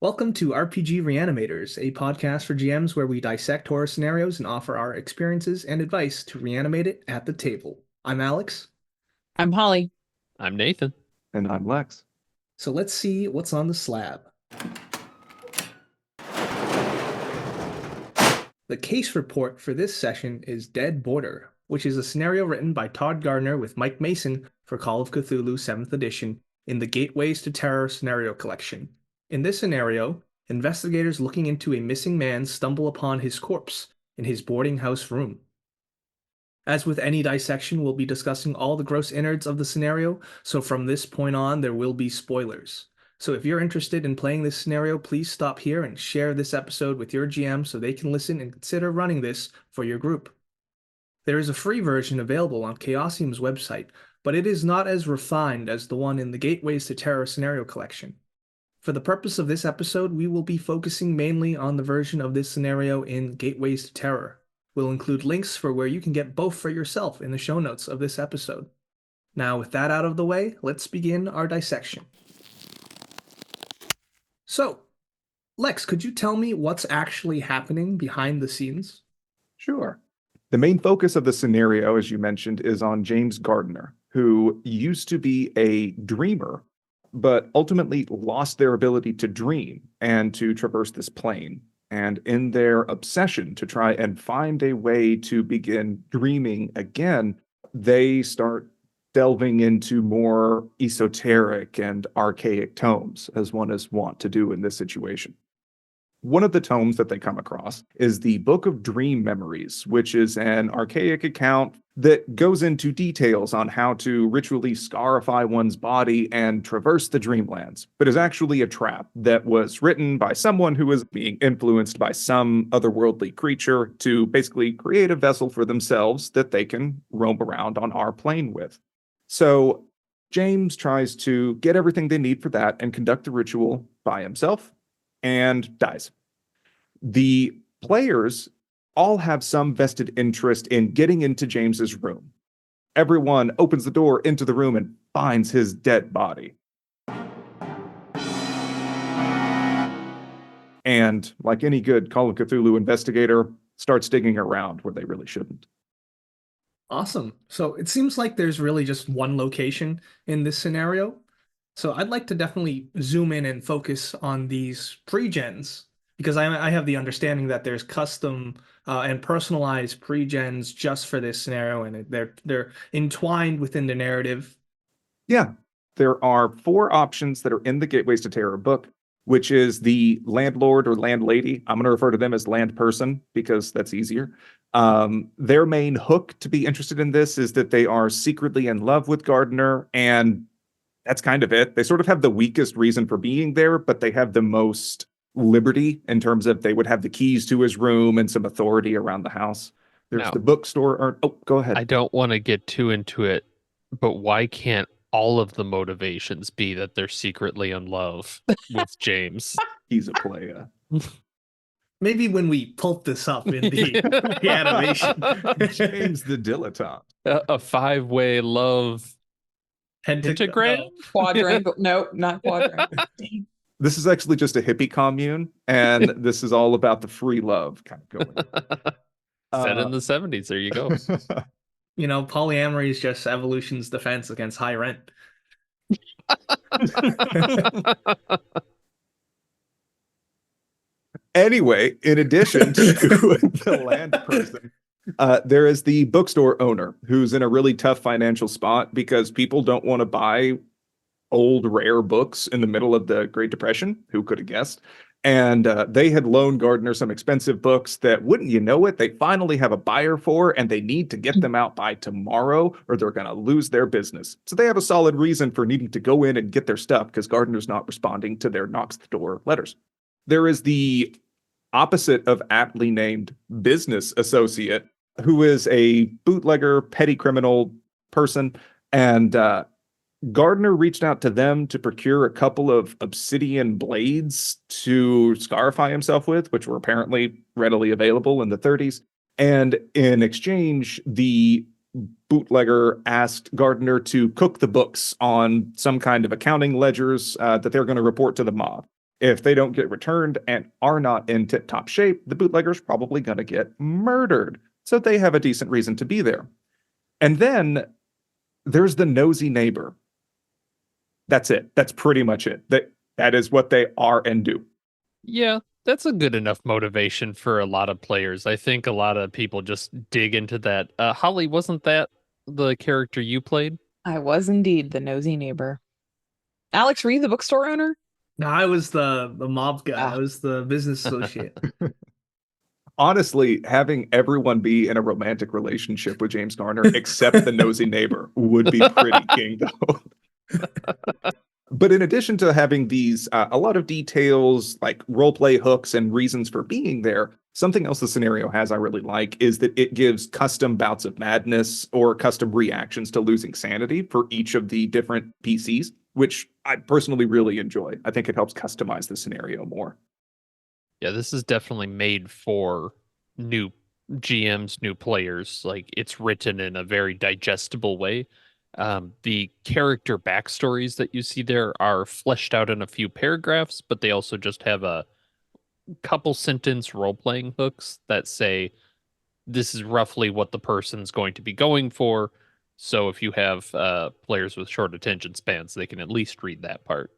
Welcome to RPG Reanimators, a podcast for GMs where we dissect horror scenarios and offer our experiences and advice to reanimate it at the table. I'm Alex. I'm Holly. I'm Nathan. And I'm Lex. So let's see what's on the slab. The case report for this session is Dead Border, which is a scenario written by Todd Gardiner with Mike Mason for Call of Cthulhu 7th edition in the Gateways to Terror scenario collection. In this scenario, investigators looking into a missing man stumble upon his corpse in his boarding house room. As with any dissection, we'll be discussing all the gross innards of the scenario, so from this point on, there will be spoilers. So if you're interested in playing this scenario, please stop here and share this episode with your GM so they can listen and consider running this for your group. There is a free version available on Chaosium's website, but it is not as refined as the one in the Gateways to Terror scenario collection. For the purpose of this episode, we will be focusing mainly on the version of this scenario in Gateways to Terror. We'll include links for where you can get both for yourself in the show notes of this episode. Now, with that out of the way, let's begin our dissection. So, Lex, could you tell me what's actually happening behind the scenes? Sure. The main focus of the scenario, as you mentioned, is on James Gardiner, who used to be a dreamer, but ultimately lost their ability to dream and to traverse this plane. And in their obsession to try and find a way to begin dreaming again, they start delving into more esoteric and archaic tomes, as one is wont to do in this situation. One of the tomes that they come across is the Book of Dream Memories, which is an archaic account that goes into details on how to ritually scarify one's body and traverse the dreamlands, but is actually a trap that was written by someone who was being influenced by some otherworldly creature to basically create a vessel for themselves that they can roam around on our plane with. So James tries to get everything they need for that and conduct the ritual by himself and dies. The players all have some vested interest in getting into James's room. Everyone opens the door into the room and finds his dead body. And like any good Call of Cthulhu investigator, starts digging around where they really shouldn't. Awesome. So it seems like there's really just one location in this scenario. So I'd like to definitely zoom in and focus on these pre-gens, because I have the understanding that there's custom and personalized pre-gens just for this scenario, and they're entwined within the narrative. Yeah, there are 4 options that are in the Gateways to Terror book, which is the landlord or landlady. I'm going to refer to them as land person because that's easier. Their main hook to be interested in this is that they are secretly in love with Gardiner, and that's kind of it. They sort of have the weakest reason for being there, but they have the most liberty in terms of they would have the keys to his room and some authority around the house. There's the bookstore. Go ahead. I don't want to get too into it, but why can't all of the motivations be that they're secretly in love with James? He's a player. Maybe when we pulp this up in the animation. James the dilettante. A 5-way love pentagram? No. Quadrangle. No, not quadrangle. This is actually just a hippie commune, and this is all about the free love kind of going. Set in the 70s. There you go. You know, polyamory is just evolution's defense against high rent. Anyway, in addition to the land person, there is the bookstore owner who's in a really tough financial spot because people don't want to buy old rare books in the middle of the Great Depression. Who could have guessed? And they had loaned Gardiner some expensive books that, wouldn't you know it, they finally have a buyer for, and they need to get them out by tomorrow or they're going to lose their business. So they have a solid reason for needing to go in and get their stuff because Gardiner's not responding to their knocks the door letters. There is the opposite of aptly named business associate, who is a bootlegger, petty criminal person, and Gardiner reached out to them to procure a couple of obsidian blades to scarify himself with, which were apparently readily available in the 30s. And in exchange, the bootlegger asked Gardiner to cook the books on some kind of accounting ledgers that they're going to report to the mob. If they don't get returned and are not in tip-top shape, the bootlegger's probably going to get murdered. So they have a decent reason to be there. And then there's the nosy neighbor. That's it. That's pretty much it. That is what they are and do. Yeah, that's a good enough motivation for a lot of players. I think a lot of people just dig into that. Holly, wasn't that the character you played? I was indeed the nosy neighbor. Alex, were you the bookstore owner? No, I was the mob guy. Ah. I was the business associate. Honestly, having everyone be in a romantic relationship with James Garner, except the nosy neighbor, would be pretty king, though. But in addition to having these, a lot of details like roleplay hooks and reasons for being there, something else the scenario has I really like is that it gives custom bouts of madness or custom reactions to losing sanity for each of the different PCs, which I personally really enjoy. I think it helps customize the scenario more. Yeah, this is definitely made for new GMs, new players. Like, it's written in a very digestible way. The character backstories that you see there are fleshed out in a few paragraphs, but they also just have a couple sentence role-playing hooks that say this is roughly what the person's going to be going for. So if you have players with short attention spans, they can at least read that part.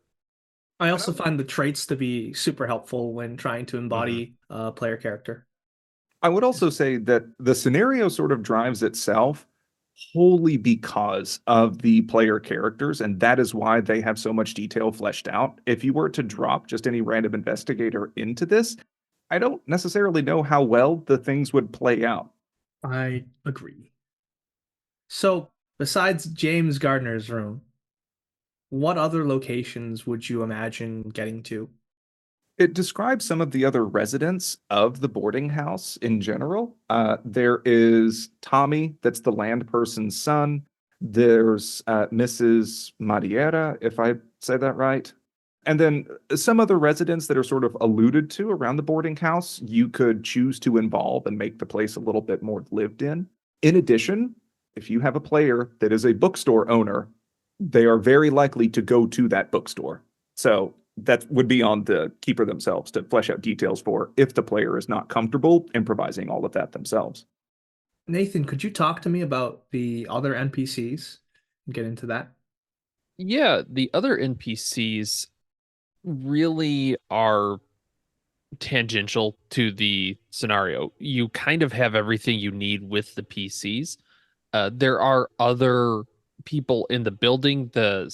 I also find the traits to be super helpful when trying to embody a player character. I would also say that the scenario sort of drives itself wholly because of the player characters, and that is why they have so much detail fleshed out. If you were to drop just any random investigator into this, I don't necessarily know how well the things would play out. I agree. So, besides James Gardner's room, what other locations would you imagine getting to? It describes some of the other residents of the boarding house in general. There is Tommy, that's the land person's son. There's Mrs. Madiera, if I say that right. And then some other residents that are sort of alluded to around the boarding house, you could choose to involve and make the place a little bit more lived in. In addition, if you have a player that is a bookstore owner, they are very likely to go to that bookstore. So that would be on the keeper themselves to flesh out details for if the player is not comfortable improvising all of that themselves. Nathan, could you talk to me about the other NPCs and get into that? Yeah, the other NPCs really are tangential to the scenario. You kind of have everything you need with the PCs. There are other people in the building, the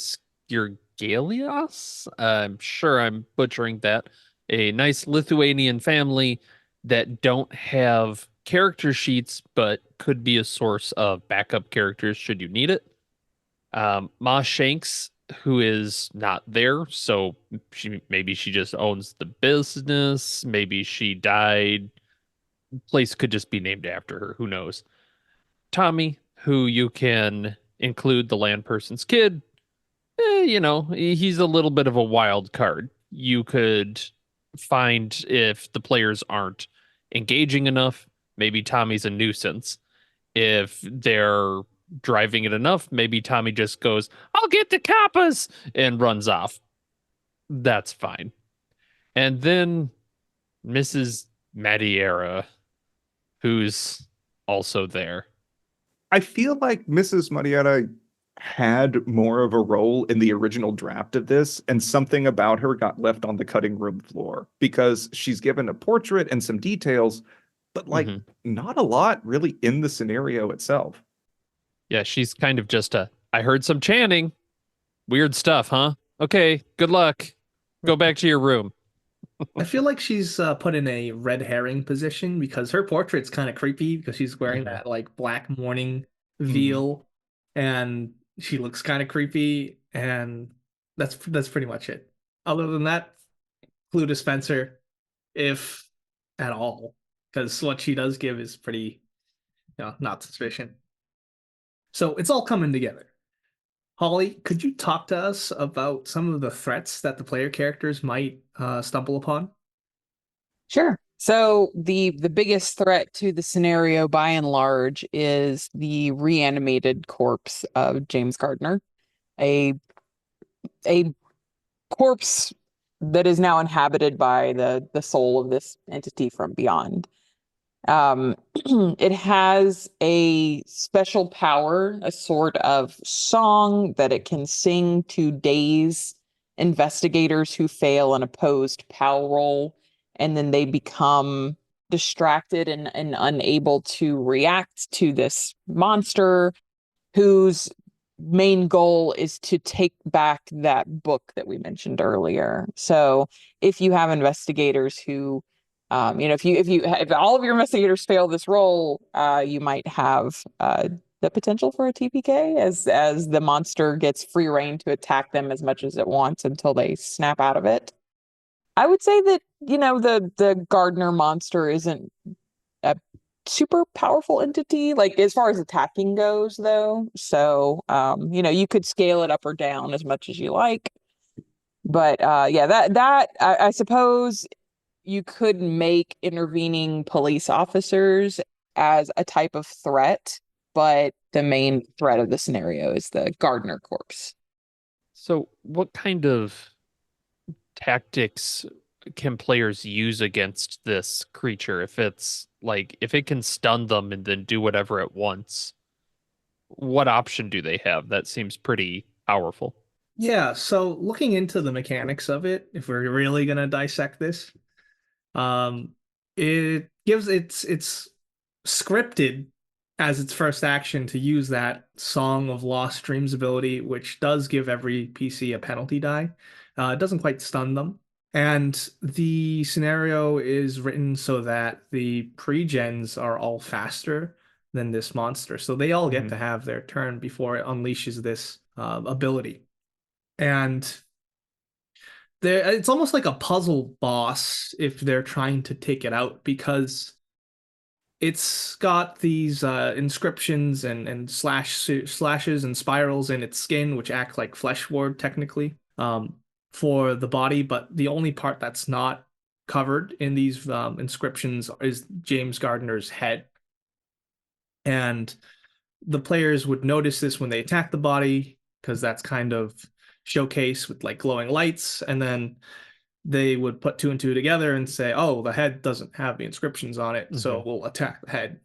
Skirgalios. I'm sure I'm butchering that. A nice Lithuanian family that don't have character sheets, but could be a source of backup characters should you need it. Ma Shanks, who is not there, so maybe she just owns the business. Maybe she died. Place could just be named after her. Who knows? Tommy, who you can include the land person's kid. He's a little bit of a wild card. You could find if the players aren't engaging enough, maybe Tommy's a nuisance. If they're driving it enough, maybe Tommy just goes, "I'll get the coppers," and runs off. That's fine. And then Mrs. Madiera, who's also there. I feel like Mrs. Marietta had more of a role in the original draft of this, and something about her got left on the cutting room floor because she's given a portrait and some details, but not a lot really in the scenario itself. Yeah, she's kind of just I heard some chanting. Weird stuff, huh? Okay, good luck. Go back to your room. I feel like she's put in a red herring position because her portrait's kind of creepy because she's wearing that like black mourning veil and she looks kind of creepy, and that's pretty much it. Other than that, clue dispenser, if at all, because what she does give is pretty, not suspicious. So it's all coming together. Holly, could you talk to us about some of the threats that the player characters might stumble upon? Sure. So the biggest threat to the scenario by and large is the reanimated corpse of James Gardner. A corpse that is now inhabited by the soul of this entity from beyond. It has a special power, a sort of song that it can sing to daze investigators who fail an opposed POW roll, and then they become distracted and unable to react to this monster whose main goal is to take back that book that we mentioned earlier. So if you have investigators who if all of your investigators fail this roll, you might have the potential for a TPK as the monster gets free reign to attack them as much as it wants until they snap out of it. I would say that, the Gardner monster isn't a super powerful entity, like as far as attacking goes, though. So, you could scale it up or down as much as you like. But that I suppose you could make intervening police officers as a type of threat, but the main threat of the scenario is the Gardner corpse. So what kind of tactics can players use against this creature? If it can stun them and then do whatever it wants, what option do they have? That seems pretty powerful. Yeah, so looking into the mechanics of it, if we're really gonna dissect this, it's scripted as its first action to use that Song of Lost Dreams ability, which does give every PC a penalty die. It doesn't quite stun them. And the scenario is written so that the pre-gens are all faster than this monster. So they all get to have their turn before it unleashes this ability. And it's almost like a puzzle boss if they're trying to take it out, because it's got these inscriptions and slashes and spirals in its skin, which act like flesh ward technically for the body. But the only part that's not covered in these inscriptions is James Gardiner's head. And the players would notice this when they attack the body, because that's kind of showcase with like glowing lights, and then they would put two and two together and say, oh, the head doesn't have the inscriptions on it, so we'll attack the head.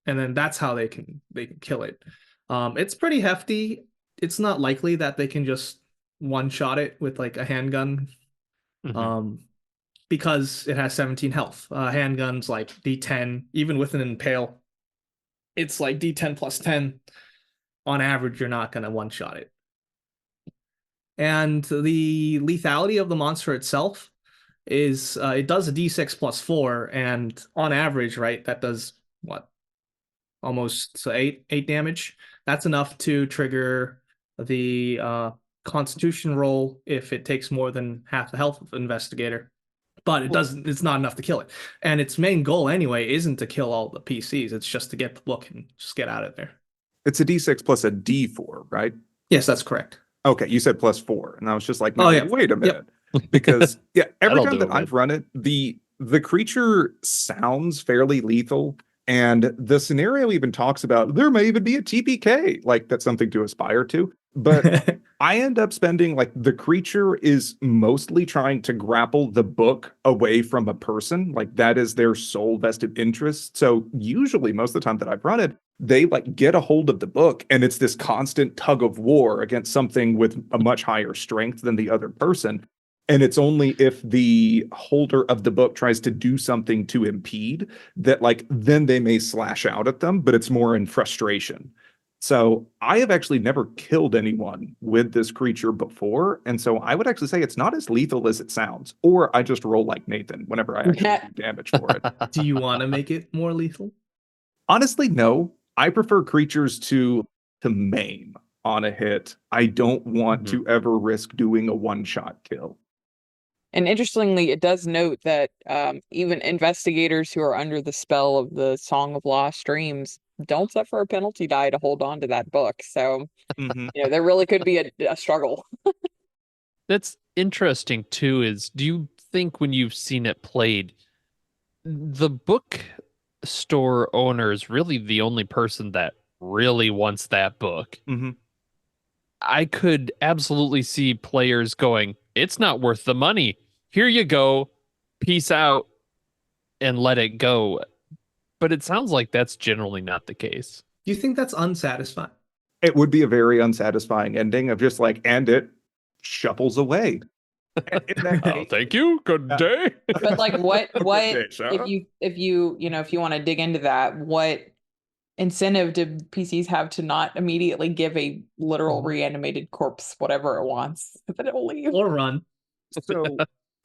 And then that's how they can kill it. It's pretty hefty. It's not likely that they can just one-shot it with like a handgun, because it has 17 health. Handgun's like D10, even with an impale, it's like D10 plus 10. On average, you're not going to one-shot it. And the lethality of the monster itself is it does a d6 plus 4, and on average, right, that does what? Almost so eight damage. That's enough to trigger the Constitution roll if it takes more than half the health of an investigator. But it's not enough to kill it. And its main goal anyway isn't to kill all the PCs, it's just to get the book and just get out of there. It's a d6 plus a d4, right? Yes, that's correct. Okay, you said plus 4, and I was just like, no, wait a minute. Because every time that I've run it, the creature sounds fairly lethal, and the scenario even talks about there may even be a TPK, like that's something to aspire to. But I end up spending, like, the creature is mostly trying to grapple the book away from a person. Like, that is their sole vested interest. So usually most of the time that I've run it, they like get a hold of the book, and it's this constant tug of war against something with a much higher strength than the other person. And it's only if the holder of the book tries to do something to impede that, like, then they may slash out at them, but it's more in frustration. So I have actually never killed anyone with this creature before. And so I would actually say it's not as lethal as it sounds, or I just roll like Nathan whenever I actually do damage for it. Do you want to make it more lethal? Honestly, no. I prefer creatures to maim on a hit. I don't want to ever risk doing a one-shot kill. And interestingly, it does note that even investigators who are under the spell of the Song of Lost Dreams don't suffer a penalty die to hold on to that book. So, there really could be a struggle. That's interesting too, is do you think when you've seen it played, the book store owner is really the only person that really wants that book? I could absolutely see players going, it's not worth the money. Here you go. Peace out and let it go. But it sounds like that's generally not the case. Do you think that's unsatisfying? It would be a very unsatisfying ending of just like, and it shuffles away. In that Oh, case, thank you. Good day. But like what day, sir. if you if you want to dig into that, what incentive do PCs have to not immediately give a literal reanimated corpse whatever it wants that it will leave? Or run? So,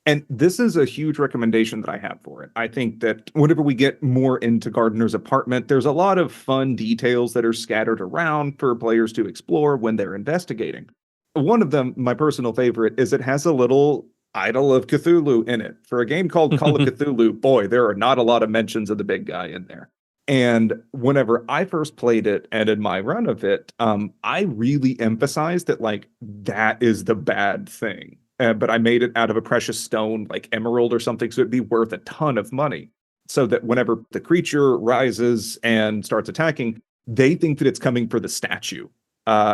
and this is a huge recommendation that I have for it. I think that whenever we get more into Gardiner's apartment, there's a lot of fun details that are scattered around for players to explore when they're investigating. One of them, my personal favorite, is it has a little idol of Cthulhu in it. For a game called Call of Cthulhu, boy, there are not a lot of mentions of the big guy in there. And whenever I first played it and in my run of it, I really emphasized that like that is the bad thing. But I made it out of a precious stone like emerald or something, so it'd be worth a ton of money. So that whenever the creature rises and starts attacking, they think that it's coming for the statue.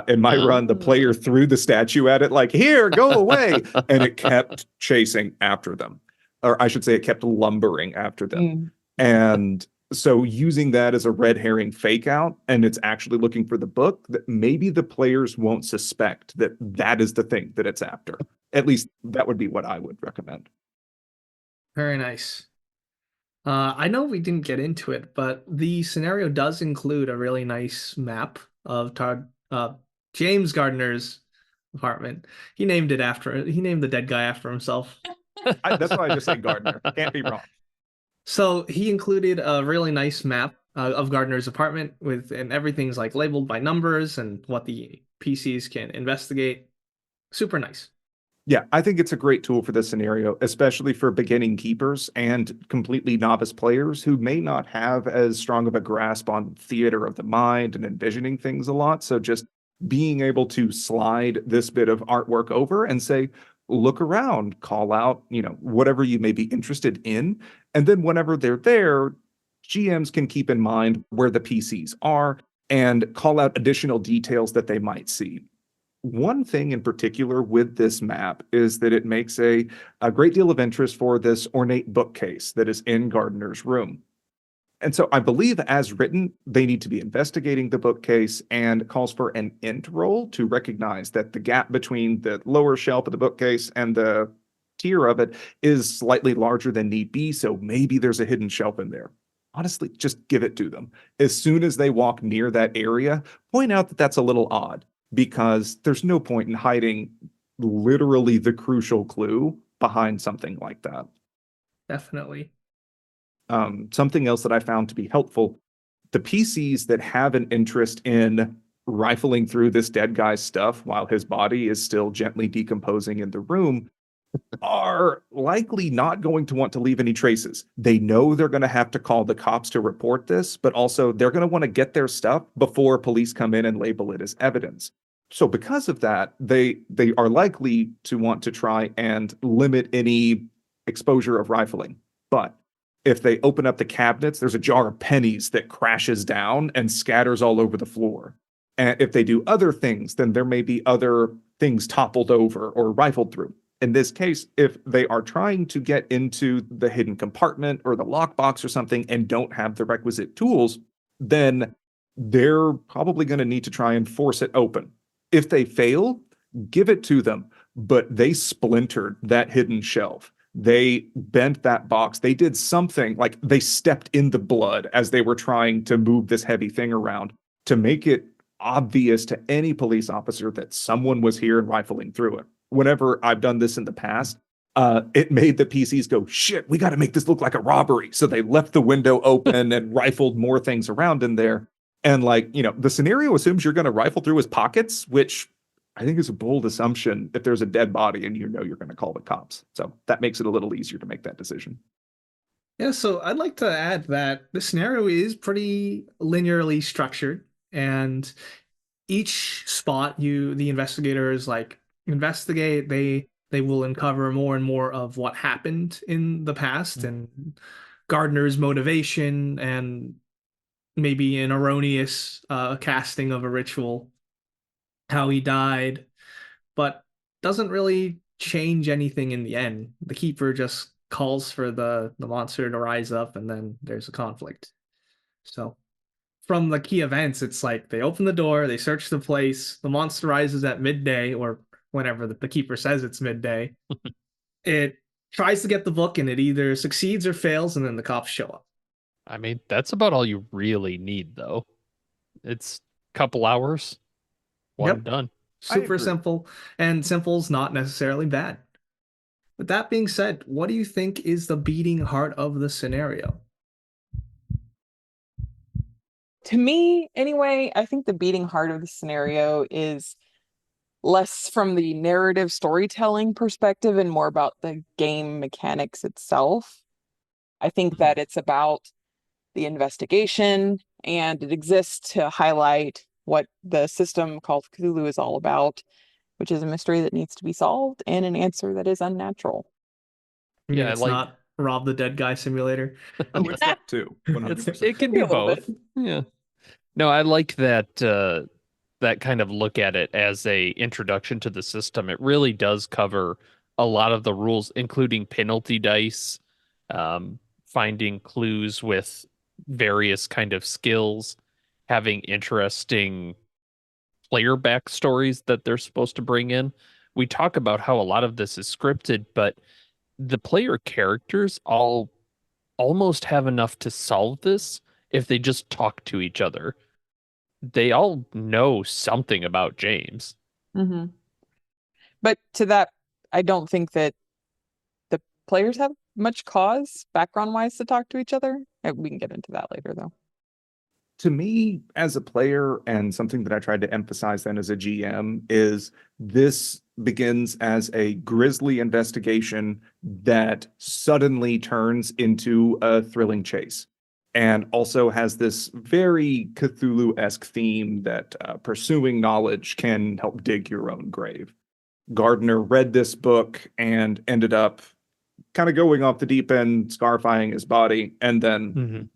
In my run, the player threw the statue at it like, here, go away. And it kept chasing after them. Or I should say it kept lumbering after them. And so using that as a red herring fake out, and it's actually looking for the book, that maybe the players won't suspect that that is the thing that it's after. At least that would be what I would recommend. Very nice. I know we didn't get into it, but the scenario does include a really nice map of James Gardiner's apartment. He named the dead guy after himself. That's why I just say Gardiner. Can't be wrong. So he included a really nice map of Gardiner's apartment and everything's like labeled by numbers and what the PCs can investigate. Super nice. Yeah, I think it's a great tool for this scenario, especially for beginning keepers and completely novice players who may not have as strong of a grasp on theater of the mind and envisioning things a lot. So just being able to slide this bit of artwork over and say, look around, call out, whatever you may be interested in. And then whenever they're there, GMs can keep in mind where the PCs are and call out additional details that they might see. One thing in particular with this map is that it makes a great deal of interest for this ornate bookcase that is in Gardiner's room. And so I believe as written, they need to be investigating the bookcase and calls for an int roll to recognize that the gap between the lower shelf of the bookcase and the tier of it is slightly larger than need be. So maybe there's a hidden shelf in there. Honestly, just give it to them. As soon as they walk near that area, point out that that's a little odd, because there's no point in hiding literally the crucial clue behind something like that. Definitely. Something else that I found to be helpful, the PCs that have an interest in rifling through this dead guy's stuff while his body is still gently decomposing in the room are likely not going to want to leave any traces. They know they're going to have to call the cops to report this, but also they're going to want to get their stuff before police come in and label it as evidence. So because of that, they are likely to want to try and limit any exposure of rifling. But if they open up the cabinets, there's a jar of pennies that crashes down and scatters all over the floor. And if they do other things, then there may be other things toppled over or rifled through. In this case, if they are trying to get into the hidden compartment or the lockbox or something and don't have the requisite tools, then they're probably going to need to try and force it open. If they fail, give it to them, but they splintered that hidden shelf. They bent that box. They did something, like they stepped in the blood as they were trying to move this heavy thing around to make it obvious to any police officer that someone was here and rifling through it. Whenever I've done this in the past, it made the PCs go, shit, we got to make this look like a robbery. So they left the window open and rifled more things around in there. And the scenario assumes you're going to rifle through his pockets, which I think is a bold assumption if there's a dead body and you're going to call the cops. So that makes it a little easier to make that decision. Yeah, so I'd like to add that the scenario is pretty linearly structured, and each spot the investigators investigate, they will uncover more and more of what happened in the past and Gardiner's motivation and maybe an erroneous casting of a ritual, how he died, but doesn't really change anything in the end. The keeper just calls for the monster to rise up, and then there's a conflict. So from the key events, it's like they open the door, they search the place, the monster rises at midday or whenever the keeper says it's midday. It tries to get the book, and it either succeeds or fails, and then the cops show up. I mean, that's about all you really need, though. It's a couple hours, one Yep. done. Super agree. simple, and simple's not necessarily bad. With that being said, what do you think is the beating heart of the scenario? To me, anyway, I think the beating heart of the scenario is less from the narrative storytelling perspective and more about the game mechanics itself. I think that it's about the investigation, and it exists to highlight what the system called Cthulhu is all about, which is a mystery that needs to be solved and an answer that is unnatural. I mean, Yeah, it's like not Rob the Dead Guy simulator. Oh, it's that too. 100%. it can be A little both. bit. Yeah. No, I like that that kind of look at it as a introduction to the system. It really does cover a lot of the rules, including penalty dice, finding clues with various kind of skills, having interesting player backstories that they're supposed to bring in. We talk about how a lot of this is scripted, but the player characters all almost have enough to solve this if they just talk to each other. They all know something about James. Mm-hmm. But to that, I don't think that the players have much cause background wise to talk to each other. We can get into that later, though. To me, as a player, and something that I tried to emphasize then as a GM, is this begins as a grisly investigation that suddenly turns into a thrilling chase, and also has this very Cthulhu-esque theme that pursuing knowledge can help dig your own grave. Gardiner read this book and ended up kind of going off the deep end, scarifying his body, and then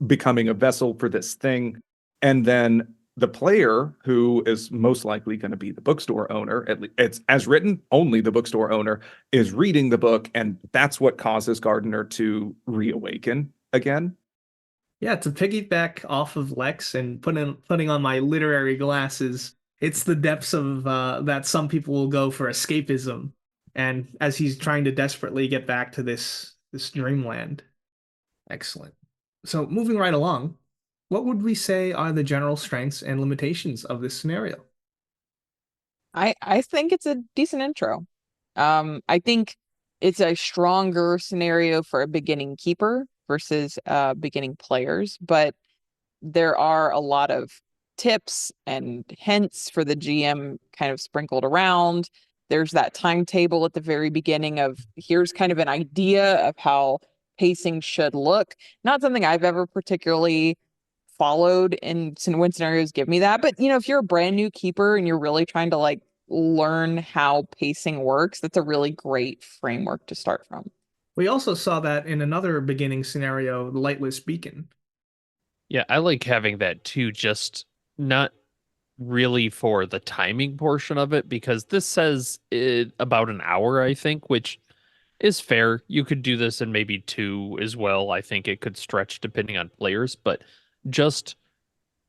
becoming a vessel for this thing. And then the player, who is most likely going to be the bookstore owner, at least it's as written, only the bookstore owner, is reading the book, and that's what causes Gardiner to reawaken again. Yeah, to piggyback off of Lex and putting on my literary glasses, it's the depths of that some people will go for escapism, and as he's trying to desperately get back to this dreamland. Excellent. So moving right along, what would we say are the general strengths and limitations of this scenario? I think it's a decent intro. I think it's a stronger scenario for a beginning keeper versus beginning players, but there are a lot of tips and hints for the GM kind of sprinkled around. There's that timetable at the very beginning of here's kind of an idea of how pacing should look. Not something I've ever particularly followed in when scenarios give me that. But if you're a brand new keeper and you're really trying to like learn how pacing works, that's a really great framework to start from. We also saw that in another beginning scenario, the Lightless Beacon. Yeah, I like having that too, just not really for the timing portion of it, because this says it about an hour, I think, which is fair. You could do this in maybe 2 as well. I think it could stretch depending on players, but just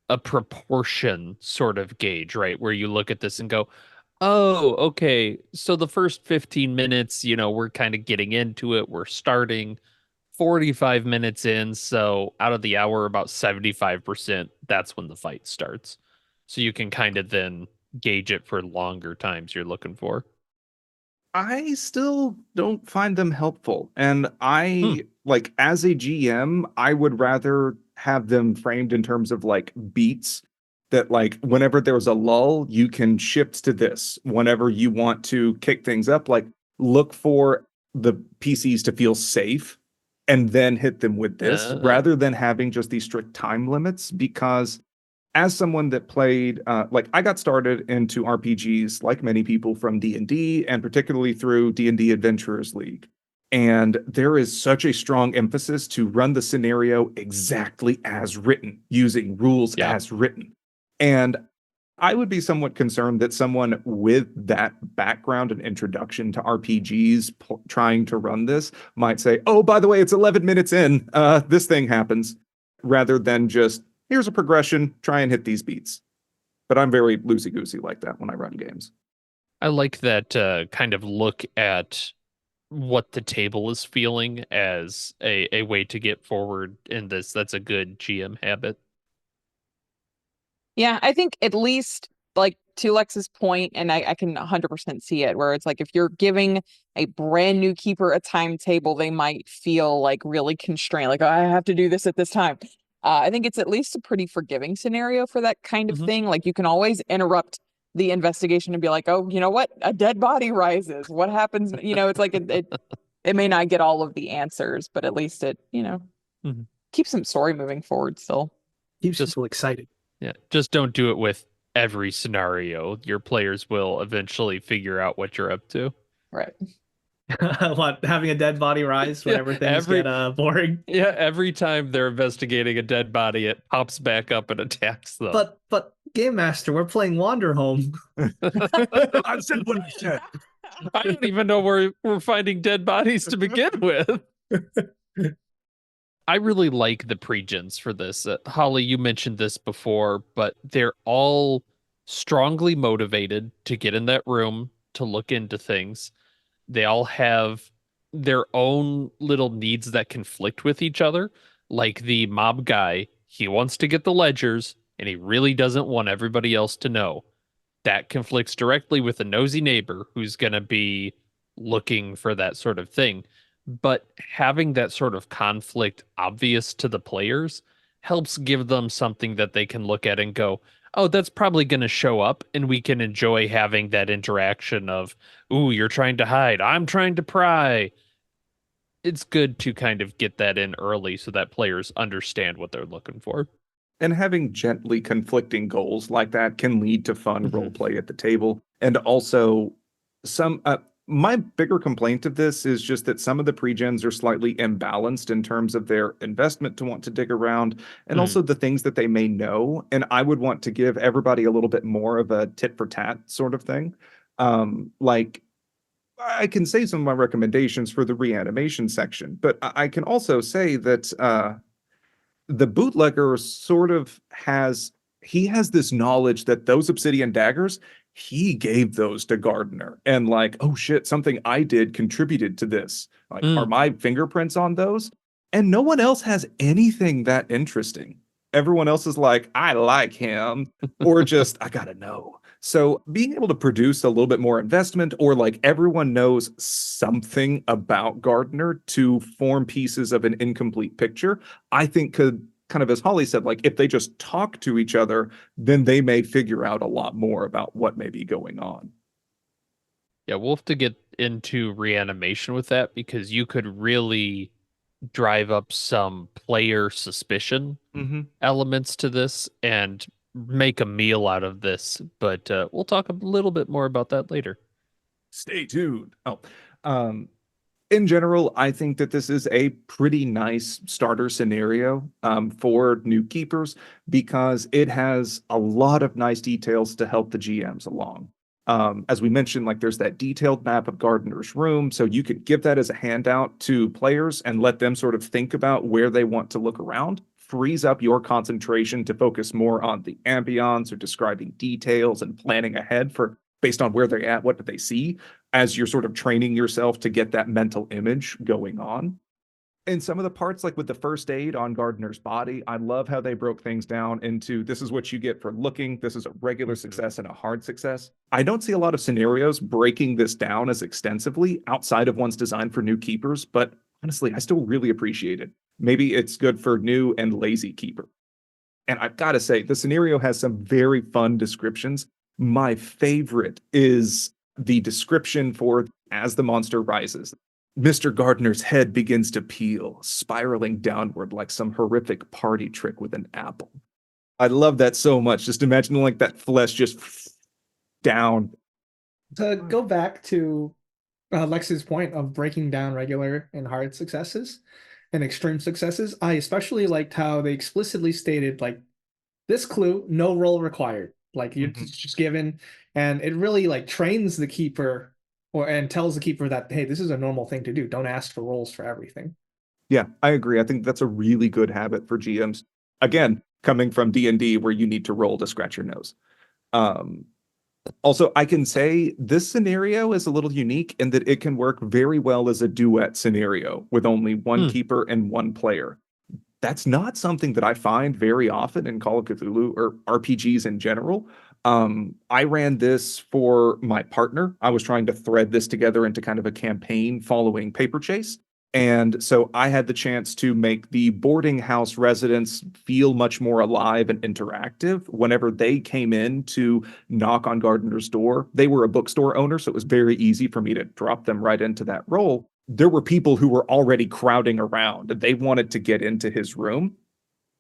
a proportion sort of gauge, right? Where you look at this and go, oh, okay. So the first 15 minutes, we're kind of getting into it. We're starting 45 minutes in. So out of the hour, about 75%, that's when the fight starts. So you can kind of then gauge it for longer times you're looking for. I still don't find them helpful. And I, like, as a GM, I would rather have them framed in terms of like beats that, like, whenever there's a lull, you can shift to this. Whenever you want to kick things up, like, look for the PCs to feel safe and then hit them with this rather than having just these strict time limits. Because as someone that played, like, I got started into RPGs like many people from D&D, and particularly through D&D Adventurers League. And there is such a strong emphasis to run the scenario exactly as written, using rules as written. And I would be somewhat concerned that someone with that background and introduction to RPGs trying to run this might say, oh, by the way, it's 11 minutes in, this thing happens, rather than just, here's a progression, try and hit these beats. But I'm very loosey-goosey like that when I run games. I like that kind of look at what the table is feeling as a way to get forward in this. That's a good GM habit. Yeah, I think at least like to Lex's point, and I can 100% see it, where it's like if you're giving a brand new keeper a timetable, they might feel like really constrained, like, oh, I have to do this at this time. I think it's at least a pretty forgiving scenario for that kind of thing. Like you can always interrupt the investigation and be like, oh, you know what? A dead body rises. What happens? You know, it's like it may not get all of the answers, but at least it, keeps some story moving forward still. Keeps people excited. Yeah, just don't do it with every scenario. Your players will eventually figure out what you're up to. Right. What, having a dead body rise whenever things get boring? Yeah, every time they're investigating a dead body, it pops back up and attacks them. But Game Master, we're playing Wanderhome. I said what I said. I don't even know where we're finding dead bodies to begin with. I really like the pre-gens for this. Holly, you mentioned this before, but they're all strongly motivated to get in that room to look into things. They all have their own little needs that conflict with each other. Like the mob guy, he wants to get the ledgers, and he really doesn't want everybody else to know. That conflicts directly with a nosy neighbor who's going to be looking for that sort of thing. But having that sort of conflict obvious to the players helps give them something that they can look at and go, oh, that's probably going to show up, and we can enjoy having that interaction of, ooh, you're trying to hide, I'm trying to pry. It's good to kind of get that in early so that players understand what they're looking for. And having gently conflicting goals like that can lead to fun role play at the table. And also some my bigger complaint of this is just that some of the pre-gens are slightly imbalanced in terms of their investment to want to dig around and also the things that they may know. And I would want to give everybody a little bit more of a tit for tat sort of thing. Like I can say some of my recommendations for the reanimation section, but I can also say that the bootlegger sort of has this knowledge that those obsidian daggers, he gave those to Gardiner, and like, oh shit, something I did contributed to this. Like, are my fingerprints on those? And no one else has anything that interesting. Everyone else is like, I like him, or just, I gotta know. So being able to produce a little bit more investment, or like everyone knows something about Gardiner to form pieces of an incomplete picture, I think could kind of, as Holly said, like if they just talk to each other, then they may figure out a lot more about what may be going on. Yeah, we'll have to get into reanimation with that because you could really drive up some player suspicion elements to this and make a meal out of this. But we'll talk a little bit more about that later. Stay tuned. In general, I think that this is a pretty nice starter scenario for new keepers because it has a lot of nice details to help the GMs along. As we mentioned, like there's that detailed map of Gardiner's room, so you could give that as a handout to players and let them sort of think about where they want to look around. Frees up your concentration to focus more on the ambience or describing details and planning ahead for based on where they're at, what do they see, as you're sort of training yourself to get that mental image going on. And some of the parts, like with the first aid on Gardiner's body, I love how they broke things down into this is what you get for looking, this is a regular success and a hard success. I don't see a lot of scenarios breaking this down as extensively outside of ones designed for new keepers, but honestly, I still really appreciate it. Maybe it's good for new and lazy keeper. And I've got to say, the scenario has some very fun descriptions. My favorite is the description for as the monster rises. Mr. Gardiner's head begins to peel, spiraling downward like some horrific party trick with an apple. I love that so much. Just imagine like that flesh just down. To go back to Lex's point of breaking down regular and hard successes and extreme successes, I especially liked how they explicitly stated, like, this clue, no roll required. Like it's just given, and it really like trains the keeper and tells the keeper that, hey, this is a normal thing to do. Don't ask for rolls for everything. Yeah, I agree. I think that's a really good habit for GMs. Again, coming from D&D where you need to roll to scratch your nose. Also, I can say this scenario is a little unique in that it can work very well as a duet scenario with only one keeper and one player. That's not something that I find very often in Call of Cthulhu or RPGs in general. I ran this for my partner. I was trying to thread this together into kind of a campaign following Paper Chase. And so I had the chance to make the boarding house residents feel much more alive and interactive whenever they came in to knock on Gardiner's door. They were a bookstore owner, so it was very easy for me to drop them right into that role. There were people who were already crowding around and they wanted to get into his room.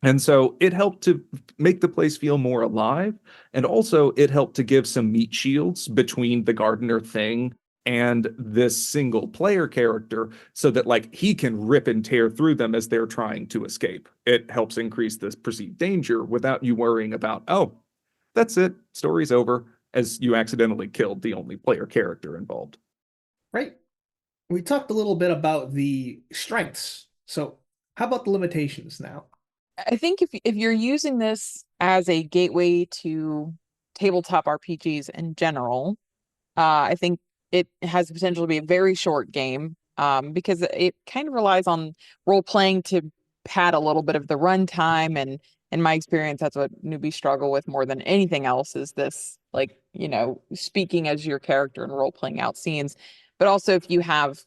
And so it helped to make the place feel more alive. And also it helped to give some meat shields between the Gardiner thing and this single player character so that like he can rip and tear through them as they're trying to escape. It helps increase this perceived danger without you worrying about, oh, that's it, story's over, as you accidentally killed the only player character involved. Right. We talked a little bit about the strengths. So how about the limitations now? I think if you're using this as a gateway to tabletop RPGs in general, I think it has the potential to be a very short game, because it kind of relies on role playing to pad a little bit of the runtime. And in my experience, that's what newbies struggle with more than anything else, is this, like, speaking as your character and role playing out scenes. But also, if you have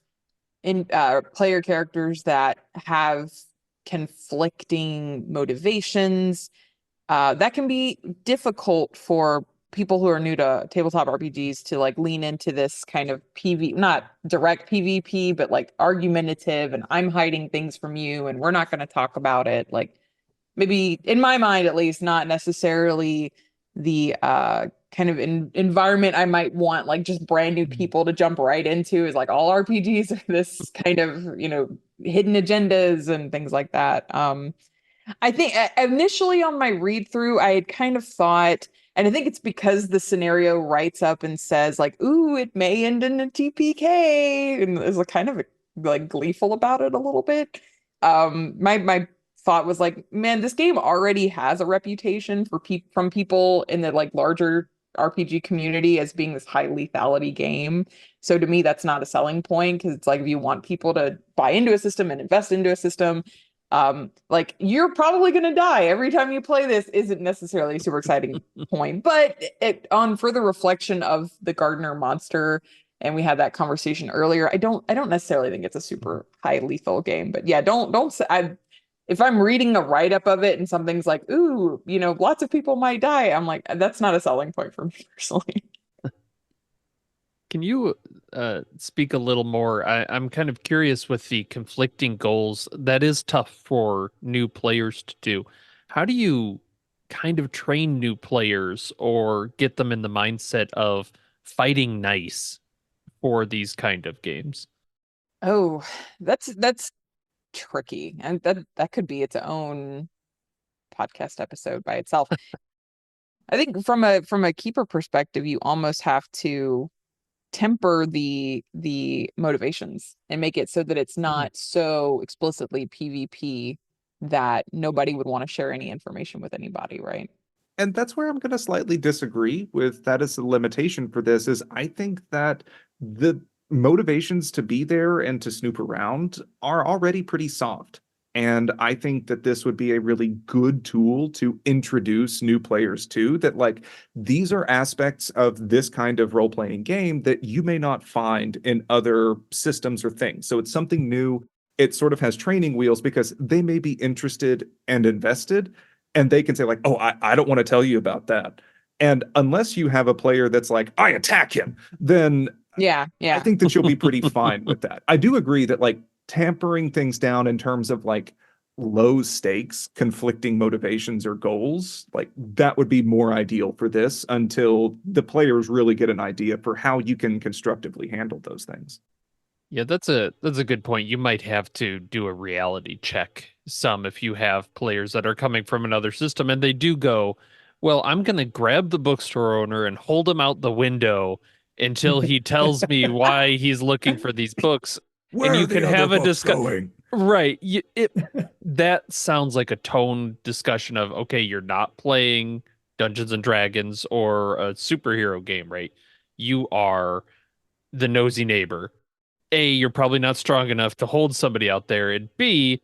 player characters that have conflicting motivations, that can be difficult for people who are new to tabletop RPGs to like lean into this kind of not direct PvP, but like argumentative, and I'm hiding things from you and we're not going to talk about it. Like, maybe in my mind, at least, not necessarily the kind of environment I might want, like just brand new people to jump right into, is like all RPGs are this kind of, hidden agendas and things like that. I think initially on my read through, I had kind of thought, and I think it's because the scenario writes up and says like, ooh, it may end in a TPK, and is kind of like gleeful about it a little bit. My thought was like, man, this game already has a reputation from people in the like larger RPG community as being this high lethality game. So to me, that's not a selling point, because it's like, if you want people to buy into a system and invest into a system, like, you're probably going to die every time you play this, isn't necessarily a super exciting point. But on further reflection of the Gardiner monster, and we had that conversation earlier, I don't necessarily think it's a super high lethal game. But yeah, if I'm reading a write-up of it and something's like, ooh, lots of people might die, I'm like, that's not a selling point for me personally. Can you speak a little more? I'm kind of curious with the conflicting goals. That is tough for new players to do. How do you kind of train new players or get them in the mindset of fighting nice for these kind of games? Oh, that's tricky, and that could be its own podcast episode by itself. I think from a keeper perspective, you almost have to temper the motivations and make it so that it's not so explicitly PvP that nobody would want to share any information with anybody, right? And that's where I'm going to slightly disagree with that as a limitation for this. Is I think that the motivations to be there and to snoop around are already pretty soft. And I think that this would be a really good tool to introduce new players to, that like, these are aspects of this kind of role-playing game that you may not find in other systems or things. So it's something new. It sort of has training wheels because they may be interested and invested, and they can say like, oh, I don't want to tell you about that. And unless you have a player that's like, I attack him, then yeah, I think that you'll be pretty fine with that. I do agree that like tampering things down in terms of like low stakes, conflicting motivations or goals, like that would be more ideal for this until the players really get an idea for how you can constructively handle those things. Yeah, that's a good point. You might have to do a reality check if you have players that are coming from another system and they do go well, I'm going to grab the bookstore owner and hold him out the window until he tells me why he's looking for these books. Where and you are the could other have a books discussion. going? Right. That sounds like a tone discussion of, okay, you're not playing Dungeons and Dragons or a superhero game, right? You are the nosy neighbor. A, you're probably not strong enough to hold somebody out there. And B,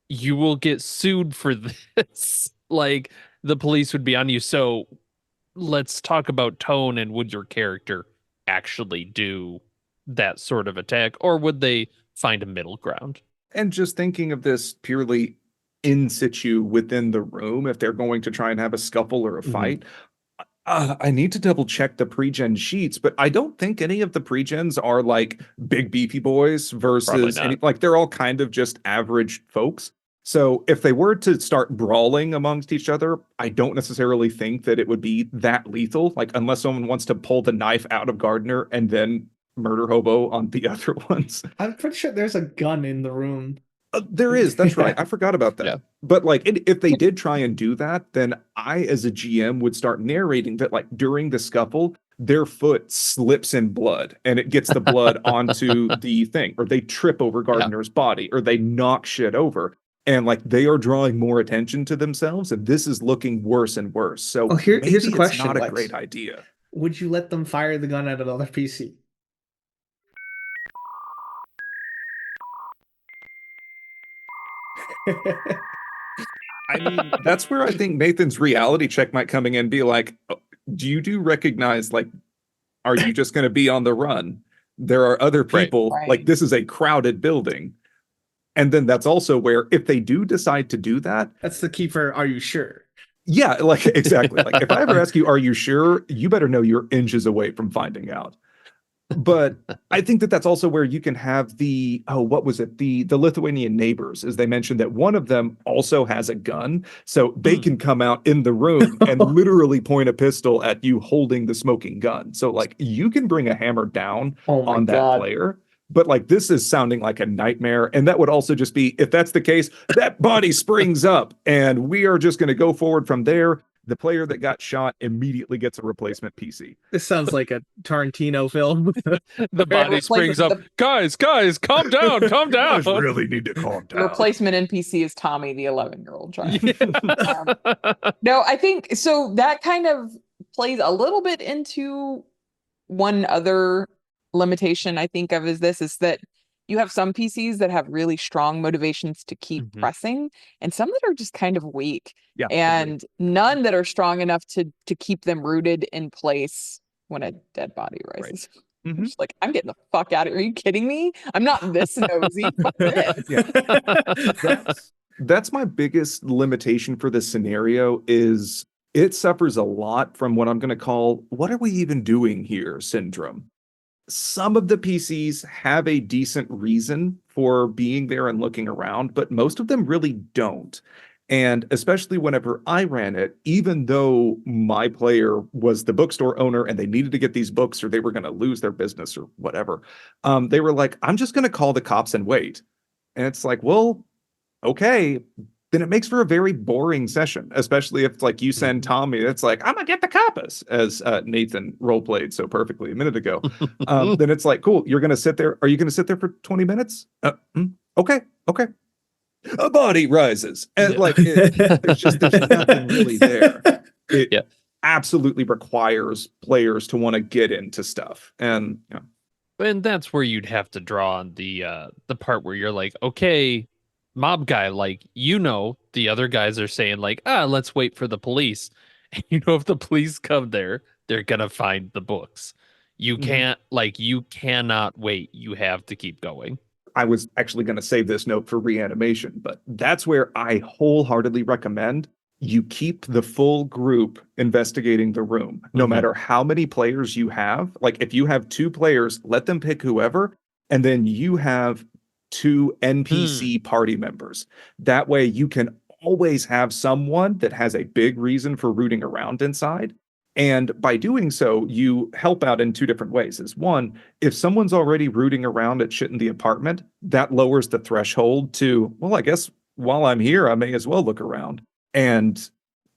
you will get sued for this. Like, the police would be on you. So let's talk about tone, and would your character actually do that sort of attack, or would they find a middle ground? And just thinking of this purely in situ within the room, if they're going to try and have a scuffle or a fight, I need to double check the pre-gen sheets, but I don't think any of the pre-gens are like big beefy boys versus not. any, like they're all kind of just average folks. So if they were to start brawling amongst each other, I don't necessarily think that it would be that lethal. Like unless someone wants to pull the knife out of Gardner and then murder hobo on the other ones. I'm pretty sure there's a gun in the room. There is. That's right. I forgot about that. Yeah. But like, if they did try and do that, then I, as a GM, would start narrating that like during the scuffle, their foot slips in blood and it gets the blood onto the thing, or they trip over Gardner's body, or they knock shit over. And like they are drawing more attention to themselves, and this is looking worse and worse. So here's a question, it's not a Lex. great idea. Would you let them fire the gun at another PC? I mean, that's where I think Nathan's reality check might coming in and be like, oh, do you recognize, like, are you just going to be on the run? There are other people, Right. like this is a crowded building. And then that's also where if they do decide to do that, That's the key for are you sure? yeah, like exactly. Like if I ever ask you, are you sure? You better know you're inches away from finding out. But I think that that's also where you can have the, what was it? The Lithuanian neighbors, as they mentioned that one of them also has a gun. So they can come out in the room and literally point a pistol at you holding the smoking gun. So like you can bring a hammer down on that player. But like this is sounding like a nightmare. And that would also just be, if that's the case, that body springs up and we are just going to go forward from there. The player that got shot immediately gets a replacement PC. This sounds like a Tarantino film. The body springs up. Guys, calm down, calm down. You guys really need to calm The down. replacement NPC is Tommy, the 11-year-old child. No, I think so. That kind of plays a little bit into one other limitation I think of is that you have some PCs that have really strong motivations to keep pressing, and some that are just kind of weak. Yeah, and none that are strong enough to keep them rooted in place when a dead body rises. Right. Just like, I'm getting the fuck out of here. Are you kidding me? I'm not this nosy. Fuck this. That's my biggest limitation for this scenario is it suffers a lot from what I'm going to call, what are we even doing here syndrome. Some of the PCs have a decent reason for being there and looking around, but most of them really don't. And especially whenever I ran it, even though my player was the bookstore owner and they needed to get these books or they were going to lose their business or whatever, they were like, I'm just going to call the cops and wait. And it's like, well, okay, then it makes for a very boring session, especially if like you send Tommy, it's like, I'm gonna get the coppers, as Nathan role-played so perfectly a minute ago. Then it's like, cool, you're gonna sit there. Are you gonna sit there for 20 minutes? Okay. A body rises. And like, there's nothing really there. It absolutely requires players to want to get into stuff. And and that's where you'd have to draw on the part where you're like, okay, mob guy, like, the other guys are saying like, let's wait for the police. And if the police come there, they're gonna find the books. You can't, you cannot wait. You have to keep going. I was actually going to save this note for reanimation, but that's where I wholeheartedly recommend you keep the full group investigating the room, no matter how many players you have. Like if you have 2 players, let them pick whoever, and then you have 2 NPC party members. That way you can always have someone that has a big reason for rooting around inside. And by doing so, you help out in 2 different ways. Is one, if someone's already rooting around at shit in the apartment, that lowers the threshold to, well, I guess while I'm here, I may as well look around. And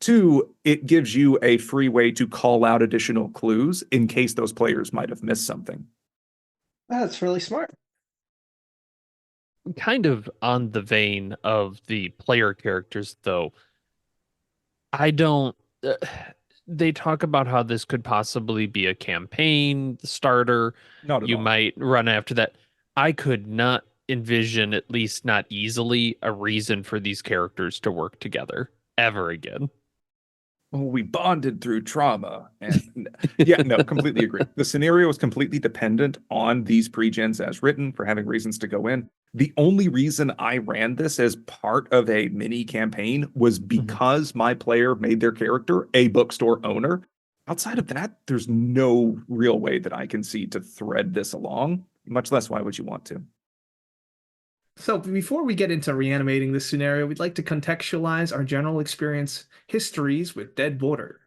Two, it gives you a free way to call out additional clues in case those players might have missed something. That's really smart. Kind of on the vein of the player characters, though, I don't. They talk about how this could possibly be a campaign starter. Not at You all. might run after that. I could not envision, at least not easily, a reason for these characters to work together ever again. Well, we bonded through trauma. And yeah, no, completely agree. The scenario is completely dependent on these pre-gens as written for having reasons to go in. The only reason I ran this as part of a mini campaign was because my player made their character a bookstore owner. Outside of that, there's no real way that I can see to thread this along, much less why would you want to? So before we get into reanimating this scenario, we'd like to contextualize our general experience histories with Dead Border.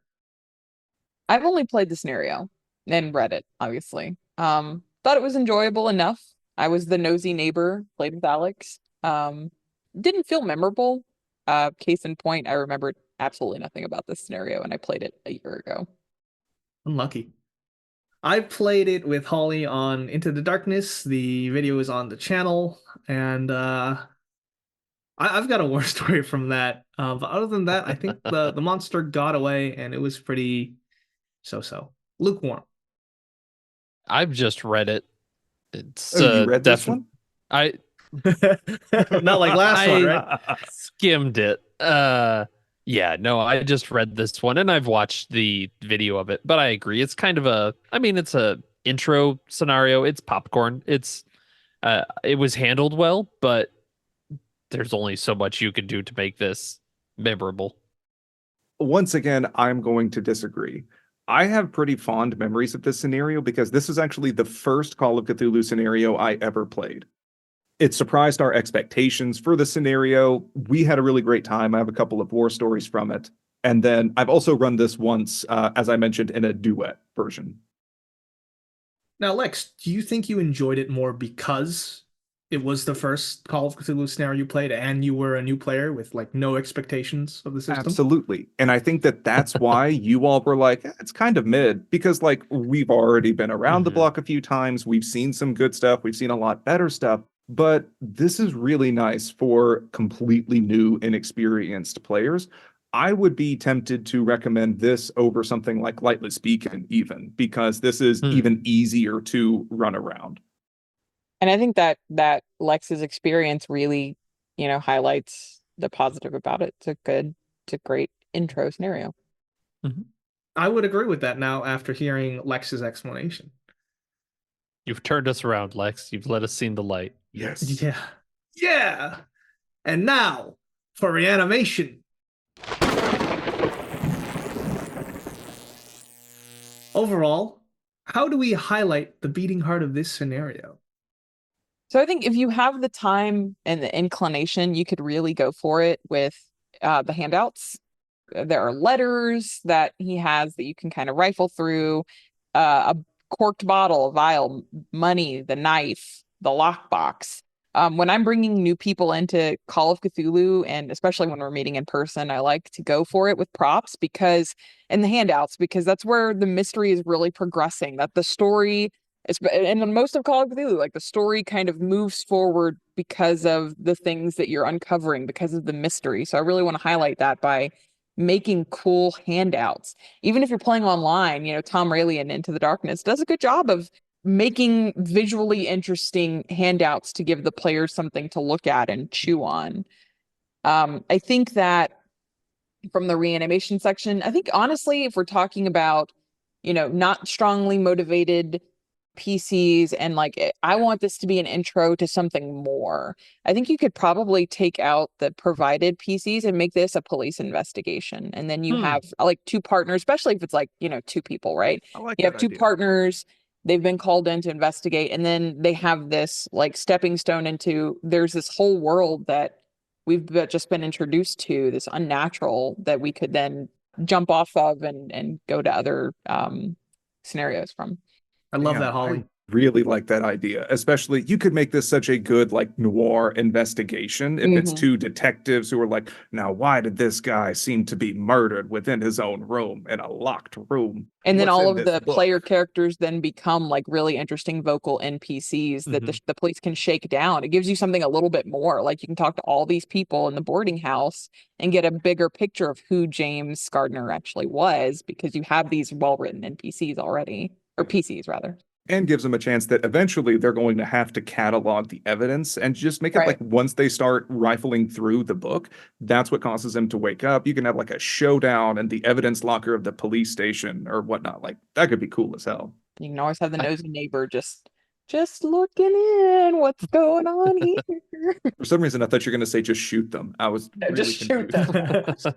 I've only played the scenario and read it, obviously. Thought it was enjoyable enough. I was the nosy neighbor, played with Alex. Didn't feel memorable. Case in point, I remembered absolutely nothing about this scenario, and I played it a year ago. Unlucky. I played it with Holly on Into the Darkness. The video is on the channel, and I've got a war story from that. But other than that, I think the monster got away, and it was pretty so-so. Lukewarm. I've just read it. It's you read this one? I Not like last one, right? skimmed it. Yeah, no, I just read this one and I've watched the video of it, but I agree. It's kind of it's a intro scenario. It's popcorn. It was handled well, but there's only so much you can do to make this memorable. Once again, I'm going to disagree. I have pretty fond memories of this scenario because this is actually the first Call of Cthulhu scenario I ever played. It surprised our expectations for the scenario. We had a really great time. I have a couple of war stories from it. And then I've also run this once, as I mentioned, in a duet version. Now, Lex, do you think you enjoyed it more because it was the first Call of Cthulhu scenario you played and you were a new player with like no expectations of the system? Absolutely. And I think that that's why you all were like, it's kind of mid, because like we've already been around the block a few times. We've seen some good stuff. We've seen a lot better stuff. But this is really nice for completely new, inexperienced players. I would be tempted to recommend this over something like Lightly Speaking, even, because this is even easier to run around. And I think that Lex's experience really, highlights the positive about it. It's a great intro scenario. I would agree with that now after hearing Lex's explanation. You've turned us around, Lex. You've let us see the light. Yes. Yeah. Yeah. And now for reanimation. Overall, how do we highlight the beating heart of this scenario? So I think if you have the time and the inclination, you could really go for it with the handouts. There are letters that he has that you can kind of rifle through, a corked bottle, a vial, money, the knife, the lockbox. When I'm bringing new people into Call of Cthulhu, and especially when we're meeting in person, I like to go for it with props and the handouts, because that's where the mystery is really progressing. That the story is, and in most of Call of Cthulhu, like the story kind of moves forward because of the things that you're uncovering, because of the mystery. So I really want to highlight that by making cool handouts. Even if you're playing online, Tom Rayleigh in Into the Darkness does a good job of making visually interesting handouts to give the players something to look at and chew on. I think that from the reanimation section, I think honestly, if we're talking about, not strongly motivated PCs and like, I want this to be an intro to something more, I think you could probably take out the provided PCs and make this a police investigation. And then you have like two partners, especially if it's like, two people, right? I like You have that two idea. partners. They've been called in to investigate, and then they have this like stepping stone into, there's this whole world that we've just been introduced to, this unnatural that we could then jump off of and go to other scenarios from. I love that, Holly. Really like that idea. Especially, you could make this such a good like noir investigation if it's Mhm. two detectives who are like, now why did this guy seem to be murdered within his own room in a locked room? And then What's all in of this the book? player characters then become like really interesting vocal NPCs that the police can shake down. It gives you something a little bit more. Like you can talk to all these people in the boarding house and get a bigger picture of who James Gardner actually was because you have these well-written NPCs already, or PCs rather. And gives them a chance that eventually they're going to have to catalog the evidence and just make it like Right. once they start rifling through the book, that's what causes them to wake up. You can have like a showdown in the evidence locker of the police station or whatnot. Like that could be cool as hell. You can always have the I- nosy neighbor just looking in. What's going on here? For some reason, I thought you were going to say just shoot them. I was No, really just shoot confused. them.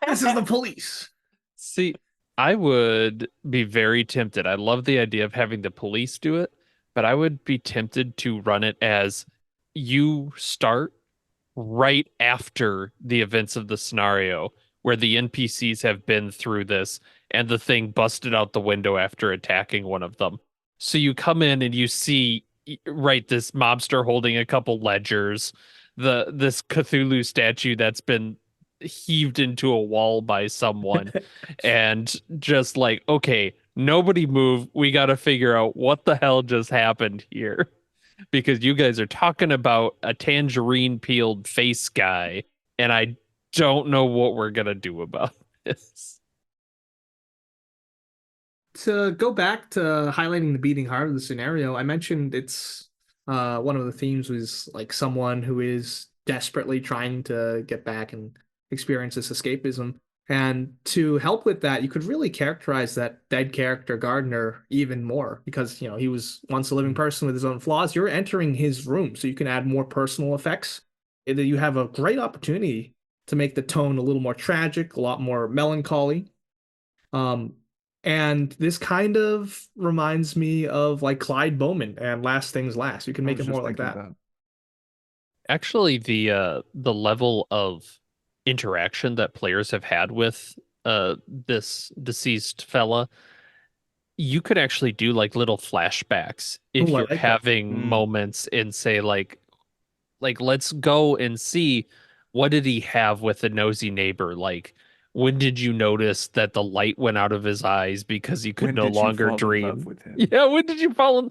This is the police. See, I would be very tempted. I love the idea of having the police do it, but I would be tempted to run it as you start right after the events of the scenario where the NPCs have been through this and the thing busted out the window after attacking one of them. So you come in and you see right this mobster holding a couple ledgers, this Cthulhu statue that's been heaved into a wall by someone and just like, okay, nobody move. We got to figure out what the hell just happened here because you guys are talking about a tangerine peeled face guy, and I don't know what we're gonna do about this. To go back to highlighting the beating heart of the scenario, I mentioned it's one of the themes was like someone who is desperately trying to get back and experience this escapism. And to help with that, you could really characterize that dead character Gardner even more because, he was once a living person with his own flaws. You're entering his room, so you can add more personal effects. You have a great opportunity to make the tone a little more tragic, a lot more melancholy. Um, and this kind of reminds me of like Clyde Bowman and Last Things Last. You can I make was it more just like thinking that. Actually, the level of interaction that players have had with this deceased fella, you could actually do like little flashbacks if Ooh, I you're like that. having moments and say like let's go and see what did he have with the nosy neighbor, like when did you notice that the light went out of his eyes because he could When no did you longer fall in love dream. with him? Yeah, when did you fall in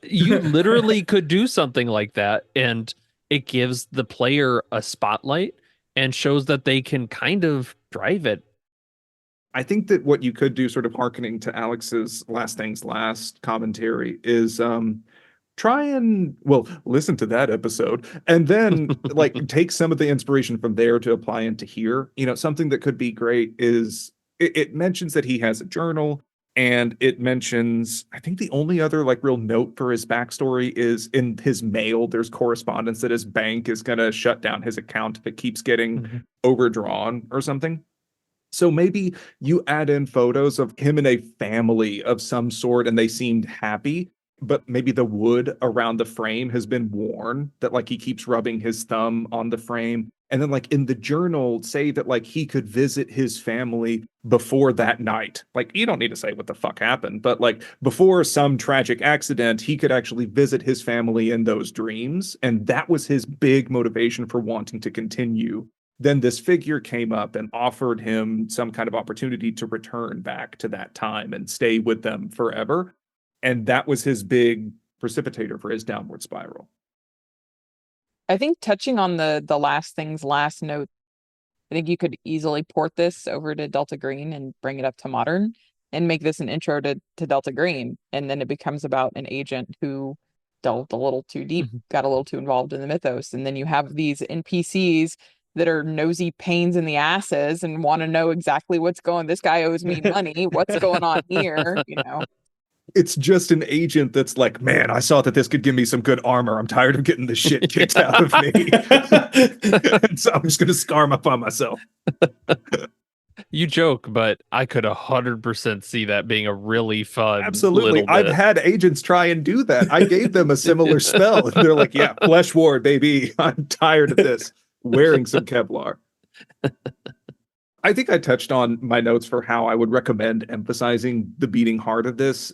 you literally could do something like that, and it gives the player a spotlight and shows that they can kind of drive it. I think that what you could do, sort of hearkening to Alex's Last Things Last commentary, is try and listen to that episode and then like take some of the inspiration from there to apply into here. Something that could be great is it mentions that he has a journal, and it mentions, I think the only other like real note for his backstory is in his mail. There's correspondence that his bank is going to shut down his account if it keeps getting overdrawn or something. So maybe you add in photos of him in a family of some sort and they seemed happy, but maybe the wood around the frame has been worn, that like he keeps rubbing his thumb on the frame. And then like in the journal, say that like he could visit his family before that night. Like you don't need to say what the fuck happened, but like before some tragic accident, he could actually visit his family in those dreams. And that was his big motivation for wanting to continue. Then this figure came up and offered him some kind of opportunity to return back to that time and stay with them forever. And that was his big precipitator for his downward spiral. I think touching on the Last Things Last note, I think you could easily port this over to Delta Green and bring it up to modern and make this an intro to Delta Green. And then it becomes about an agent who delved a little too deep, got a little too involved in the mythos. And then you have these NPCs that are nosy pains in the asses and want to know exactly what's going. This guy owes me money. What's going on here? It's just an agent that's like, man, I saw that this could give me some good armor. I'm tired of getting the shit kicked out of me. And so I'm just going to scar him up on myself. You joke, but I could 100% see that being a really fun Absolutely. little I've bit. had agents try and do that. I gave them a similar spell. And they're like, yeah, flesh ward, baby. I'm tired of this. Wearing some Kevlar. I think I touched on my notes for how I would recommend emphasizing the beating heart of this.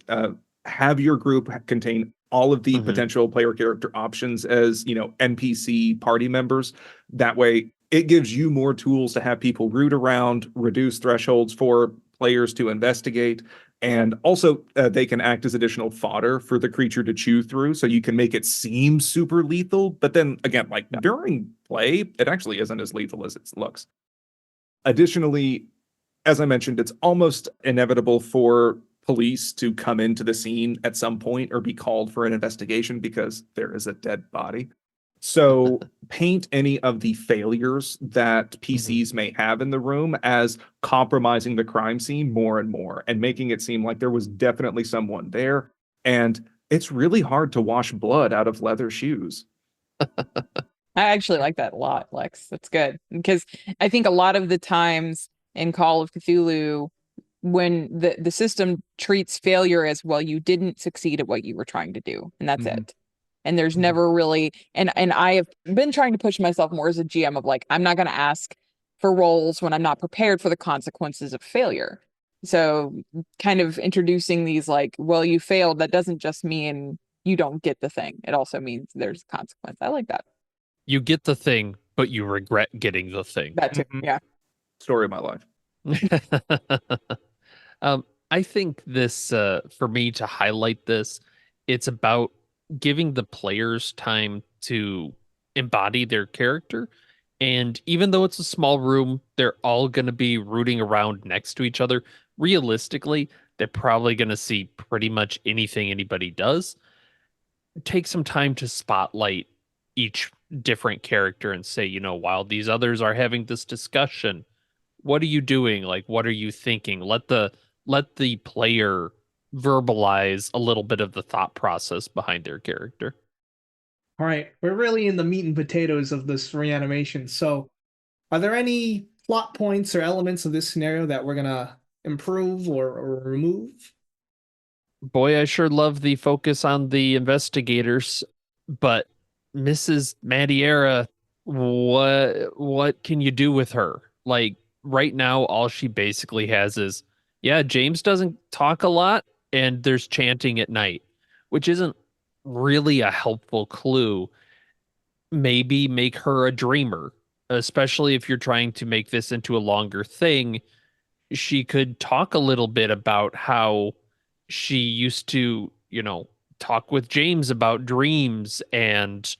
Have your group contain all of the Mhm. potential player character options as, NPC party members. That way, it gives you more tools to have people root around, reduce thresholds for players to investigate, and also they can act as additional fodder for the creature to chew through. So you can make it seem super lethal, but then again, like during play, it actually isn't as lethal as it looks. Additionally, as I mentioned, it's almost inevitable for police to come into the scene at some point or be called for an investigation because there is a dead body. So paint any of the failures that PCs may have in the room as compromising the crime scene more and more and making it seem like there was definitely someone there. And it's really hard to wash blood out of leather shoes. I actually like that a lot, Lex. That's good. Because I think a lot of the times in Call of Cthulhu, when the system treats failure as, well, you didn't succeed at what you were trying to do, and that's Mhm. it. And there's Mhm. never really, and I have been trying to push myself more as a GM of like, I'm not going to ask for roles when I'm not prepared for the consequences of failure. So kind of introducing these like, well, you failed, that doesn't just mean you don't get the thing. It also means there's a consequence. I like that. You get the thing, but you regret getting the thing. That too. Mhm. Yeah. Story of my life. I think this, for me to highlight this, it's about giving the players time to embody their character. And even though it's a small room, they're all going to be rooting around next to each other. Realistically, they're probably going to see pretty much anything anybody does. Take some time to spotlight each different character and say, while these others are having this discussion, what are you doing? Like, what are you thinking? Let the player verbalize a little bit of the thought process behind their character. All right, we're really in the meat and potatoes of this reanimation. So, are there any plot points or elements of this scenario that we're gonna improve or remove? Boy, I sure love the focus on the investigators, but Mrs. Madiera, what can you do with her? Like right now, all she basically has is, yeah, James doesn't talk a lot, and there's chanting at night, which isn't really a helpful clue. Maybe make her a dreamer, especially if you're trying to make this into a longer thing. She could talk a little bit about how she used to, talk with James about dreams, and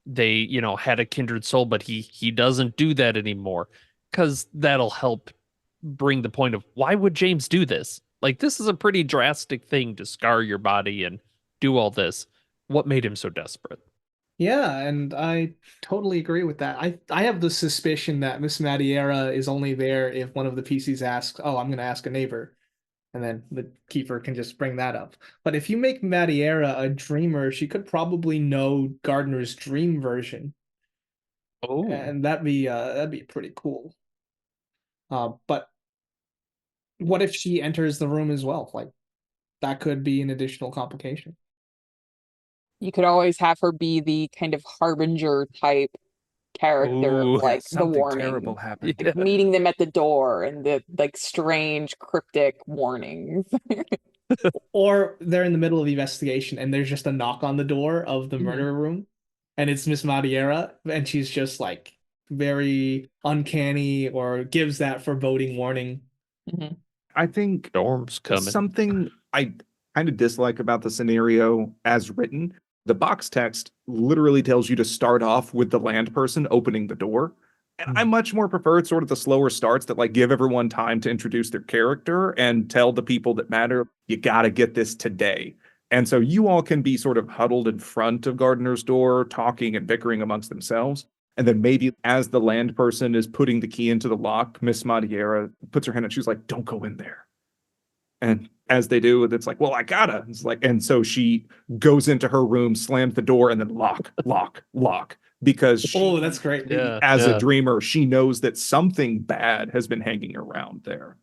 they, had a kindred soul, but he doesn't do that anymore, cuz that'll help bring the point of why would James do this? Like this is a pretty drastic thing to scar your body and do all this. What made him so desperate? Yeah, and I totally agree with that. I have the suspicion that Miss Madiera is only there if one of the PCs asks, "Oh, I'm going to ask a neighbor," and then the keeper can just bring that up. But if you make Madiera a dreamer, she could probably know Gardner's dream version, Oh, and that'd be pretty cool. But what if she enters the room as well? Like that could be an additional complication. You could always have her be the kind of harbinger type character of oh, like the Something warning, terrible happened. yeah. meeting them at the door and the like strange cryptic warnings. Or they're in the middle of the investigation and there's just a knock on the door of the Mhm. murder room and it's Miss Madiera and she's just like very uncanny or gives that foreboding warning. Mhm. I think Storm's coming. something I kind of dislike about the scenario as written, the box text literally tells you to start off with the land person opening the door. And I much more prefer sort of the slower starts that like give everyone time to introduce their character and tell the people that matter, you got to get this today. And so you all can be sort of huddled in front of Gardiner's door, talking and bickering amongst themselves. And then maybe as the land person is putting the key into the lock, Miss Madiera puts her hand and she's like, don't go in there. And as they do, it's like, well, I gotta. It's like, and so she goes into her room, slams the door, and then lock, lock, lock. Because Oh, she, that's great. Yeah, as a yeah. dreamer, she knows that something bad has been hanging around there.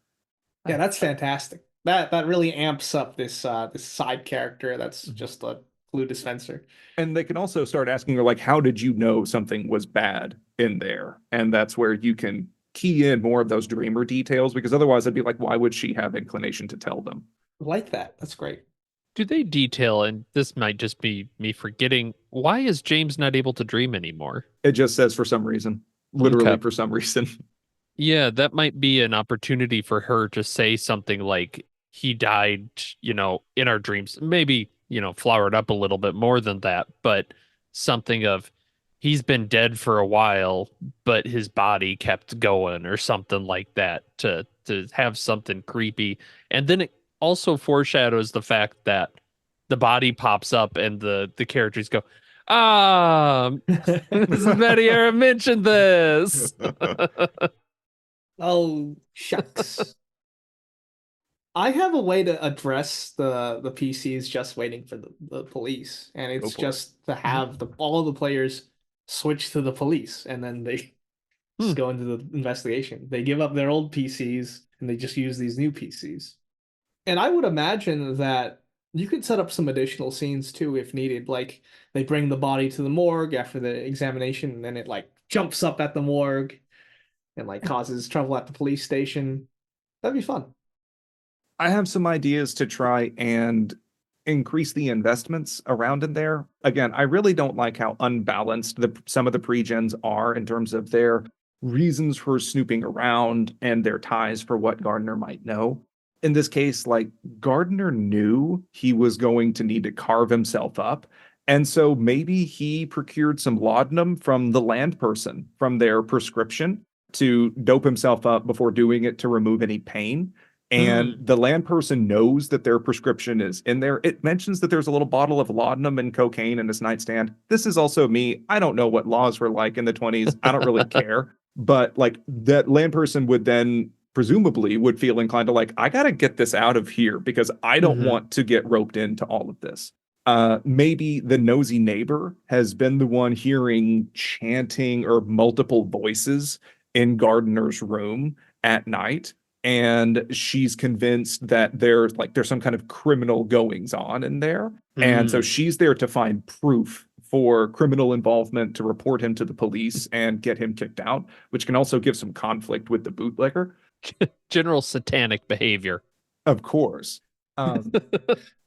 Yeah, that's fantastic. That really amps up this side character that's just a clue dispenser. And they can also start asking her, like, how did you know something was bad in there? And that's where you can key in more of those dreamer details, because otherwise I'd be like, why would she have inclination to tell them? Like that. That's great. Do they detail, and this might just be me forgetting, why is James not able to dream anymore? It just says for some reason, literally Okay. for some reason. Yeah, that might be an opportunity for her to say something like he died, in our dreams. Maybe, flower it up a little bit more than that, but something of he's been dead for a while, but his body kept going or something like that to have something creepy. And then it also foreshadows the fact that the body pops up and the characters go, ah, Mrs. Mediera mentioned this. Oh, shucks. I have a way to address the PCs just waiting for the police, and Go it's for it. just to have all of the players switch to the police, and then they Hmm. just go into the investigation. They give up their old PCs and they just use these new PCs. And I would imagine that you could set up some additional scenes too if needed. Like they bring the body to the morgue after the examination, and then it like jumps up at the morgue and like causes trouble at the police station. That'd be fun. I have some ideas to try and increase the investments around in there. Again, I really don't like how unbalanced some of the pre-gens are in terms of their reasons for snooping around and their ties for what Gardner might know. In this case, like Gardner knew he was going to need to carve himself up. And so maybe he procured some laudanum from the land person from their prescription to dope himself up before doing it to remove any pain. And the land person knows that their prescription is in there. It mentions that there's a little bottle of laudanum and cocaine in his nightstand. This is also me. I don't know what laws were like in the 20s. I don't really care. But like that land person would then presumably would feel inclined to like, I got to get this out of here because I don't Mhm. want to get roped into all of this. Maybe the nosy neighbor has been the one hearing chanting or multiple voices in Gardner's room at night, and she's convinced that there's some kind of criminal goings on in there. And so Mm. she's there to find proof for criminal involvement to report him to the police and get him kicked out, which can also give some conflict with the bootlegger. General satanic behavior. Of course. Um,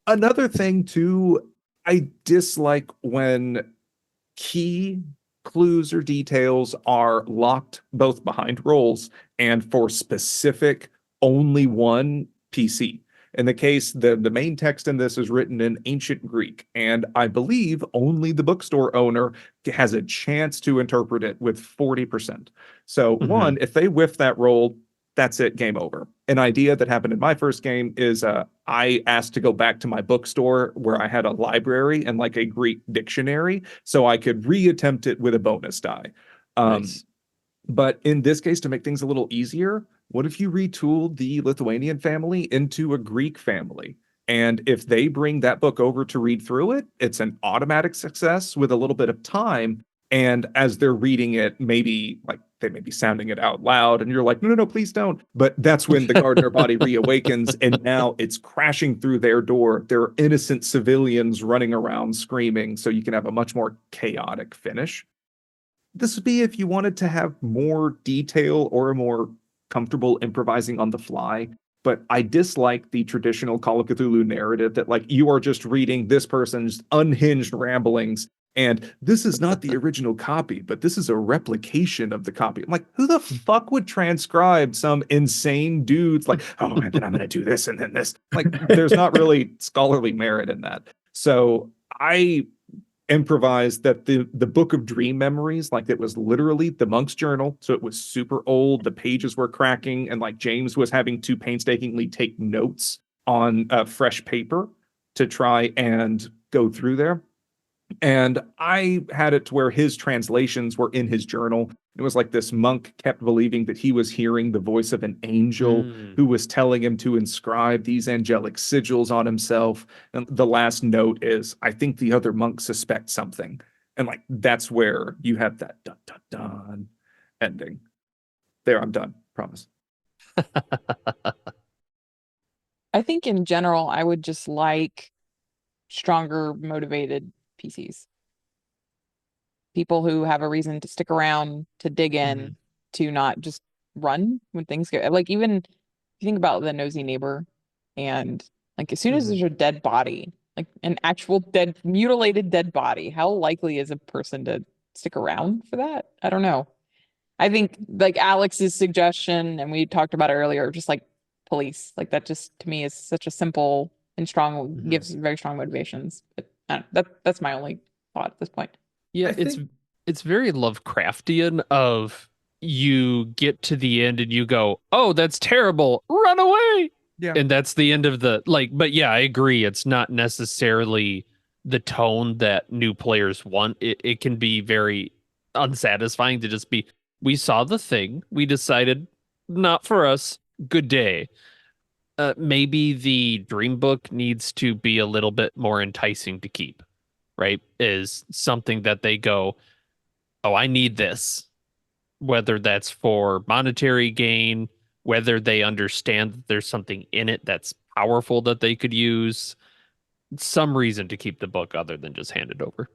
Another thing too, I dislike when key clues or details are locked both behind roles and for specific only one PC. In the case, the main text in this is written in ancient Greek, and I believe only the bookstore owner has a chance to interpret it with 40%. So, one, if they whiff that roll, that's it, game over. An idea that happened in my first game is I asked to go back to my bookstore where I had a library and like a Greek dictionary so I could reattempt it with a bonus die. Nice. But in this case, to make things a little easier, what if you retooled the Lithuanian family into a Greek family? And if they bring that book over to read through it, it's an automatic success with a little bit of time. And as they're reading it, maybe like they may be sounding it out loud, and you're like, no, no, no, please don't. But that's when the Gardner body reawakens, and now it's crashing through their door. There are innocent civilians running around screaming, so you can have a much more chaotic finish. This would be if you wanted to have more detail or a more comfortable improvising on the fly. But I dislike the traditional Call of Cthulhu narrative that, like, you are just reading this person's unhinged ramblings. And this is not the original copy, but this is a replication of the copy. I'm like, who the fuck would transcribe some insane dude's like, oh, and then I'm going to do this and then this? Like, there's not really scholarly merit in that. So I improvised that the book of dream memories, like it was literally the monk's journal, so it was super old, the pages were cracking, and like James was having to painstakingly take notes on fresh paper to try and go through there. And I had it to where his translations were in his journal. It was like this monk kept believing that he was hearing the voice of an angel who was telling him to inscribe these angelic sigils on himself. And the last note is, I think the other monks suspect something. And like that's where you have that dun dun dun ending. There, I'm done. Promise. I think in general, I would just like stronger, motivated PCs. People who have a reason to stick around, to dig in, to not just run when things go. Like even if you think about the nosy neighbor and Like as soon as there's a dead body, like an actual dead, mutilated dead body, how likely is a person to stick around for that? I don't know. I think like Alex's suggestion, and we talked about it earlier, just like police, like that just to me is such a simple and strong, gives very strong motivations. But that's my only thought at this point. Yeah, it's very Lovecraftian of you get to the end and you go, oh, that's terrible, run away. Yeah. And that's the end of the but yeah, I agree. It's not necessarily the tone that new players want. It can be very unsatisfying to just be, we saw the thing, we decided not for us, good day. Maybe the dream book needs to be a little bit more enticing to keep, right? Is something that they go, oh, I need this, whether that's for monetary gain, whether they understand that there's something in it that's powerful that they could use, some reason to keep the book other than just hand it over.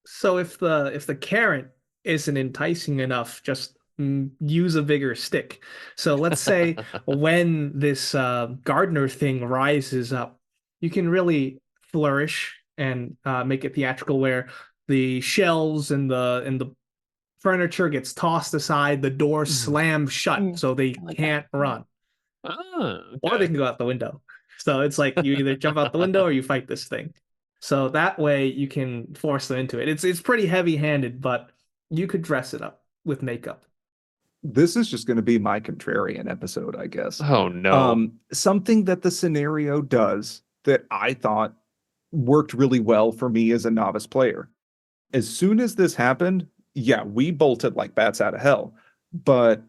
So if the carrot isn't enticing enough, just use a bigger stick. So let's say when this Gardner thing rises up, you can really flourish and make it theatrical, where the shelves and the furniture gets tossed aside, the door slams shut, so they can't run. Or they can go out the window. So it's like you either jump out the window or you fight this thing. So that way you can force them into it. It's pretty heavy-handed, but you could dress it up with makeup. This is just going to be my contrarian episode, I guess. Oh no. Something that the scenario does that I thought worked really well for me as a novice player. As soon as this happened, yeah, we bolted like bats out of hell. But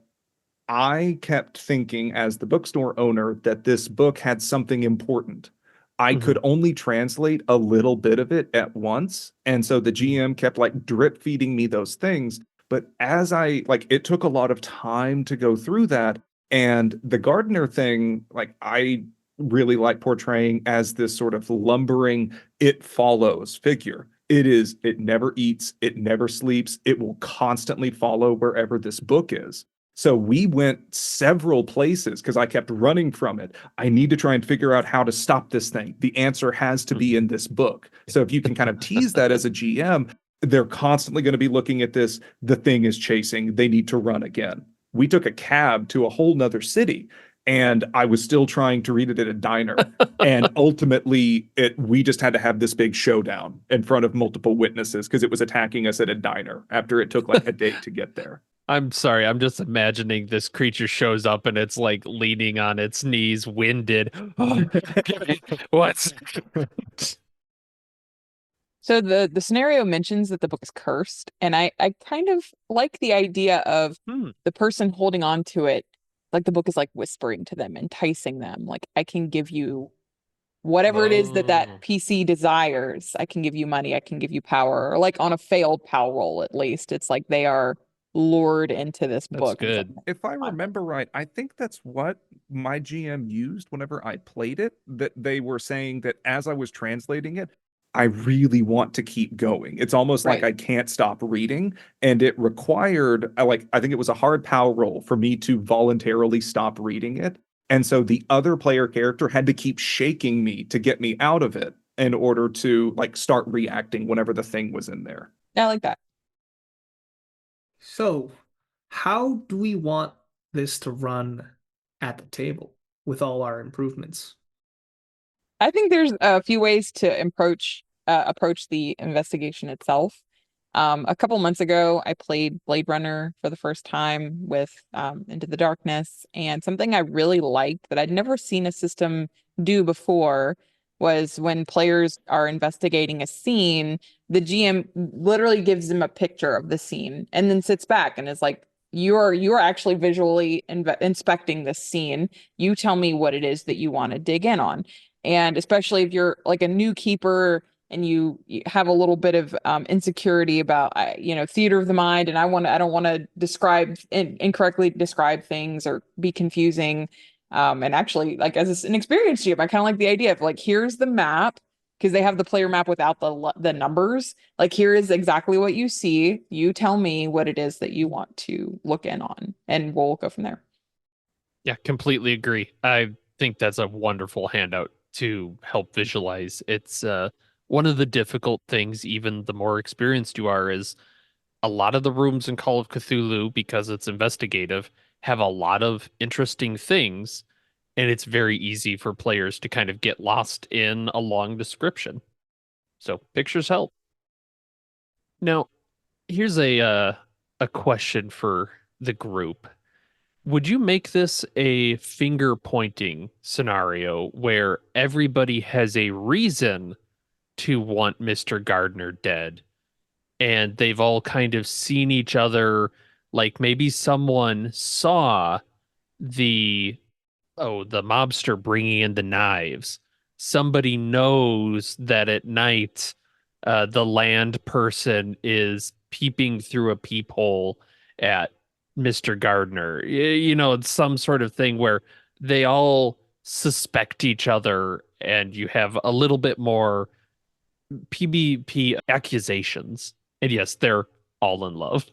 I kept thinking as the bookstore owner that this book had something important. I could only translate a little bit of it at once. And so the GM kept like drip feeding me those things. But as it took a lot of time to go through that. And the Gardner thing, like I really like portraying as this sort of lumbering, it follows figure. It never eats, it never sleeps, it will constantly follow wherever this book is. So we went several places because I kept running from it. I need to try and figure out how to stop this thing. The answer has to be in this book. So if you can kind of tease that as a GM, they're constantly going to be looking at this. The thing is chasing. They need to run again. We took a cab to a whole nother city, and I was still trying to read it at a diner. And ultimately, we just had to have this big showdown in front of multiple witnesses because it was attacking us at a diner after it took like a day to get there. I'm sorry, I'm just imagining this creature shows up and it's like leaning on its knees, winded. What's So the scenario mentions that the book is cursed, and I kind of like the idea of the person holding on to it, like the book is like whispering to them, enticing them, like I can give you whatever it is that PC desires. I can give you money, I can give you power, or like on a failed PAL roll at least, it's like they are lured into this book. Good. If I remember right, I think that's what my GM used whenever I played it, that they were saying that as I was translating it, I really want to keep going. It's almost like I can't stop reading. And it required, I think it was a hard PAL roll for me to voluntarily stop reading it. And so the other player character had to keep shaking me to get me out of it in order to like start reacting whenever the thing was in there. I like that. So, how do we want this to run at the table with all our improvements? I think there's a few ways to approach the investigation itself. A couple months ago, I played Blade Runner for the first time with Into the Darkness, and something I really liked that I'd never seen a system do before was when players are investigating a scene, the GM literally gives them a picture of the scene and then sits back and is like, you're actually visually inspecting this scene. You tell me what it is that you want to dig in on. And especially if you're like a new keeper and you have a little bit of insecurity about, theater of the mind, and I don't want to incorrectly describe things or be confusing. And actually, like as an experienced GM, I kind of like the idea of like, here's the map, because they have the player map without the numbers. Like, here is exactly what you see. You tell me what it is that you want to look in on, and we'll go from there. Yeah, completely agree. I think that's a wonderful handout to help visualize. It's one of the difficult things, even the more experienced you are, is a lot of the rooms in Call of Cthulhu, because it's investigative, have a lot of interesting things, and it's very easy for players to kind of get lost in a long description. So pictures help. Now, here's a question for the group. Would you make this a finger pointing scenario where everybody has a reason to want Mr. Gardner dead, and they've all kind of seen each other, like maybe someone saw the the mobster bringing in the knives. Somebody knows that at night the land person is peeping through a peephole at Mr. Gardner. You know, it's some sort of thing where they all suspect each other, and you have a little bit more PvP accusations. And yes, they're all in love.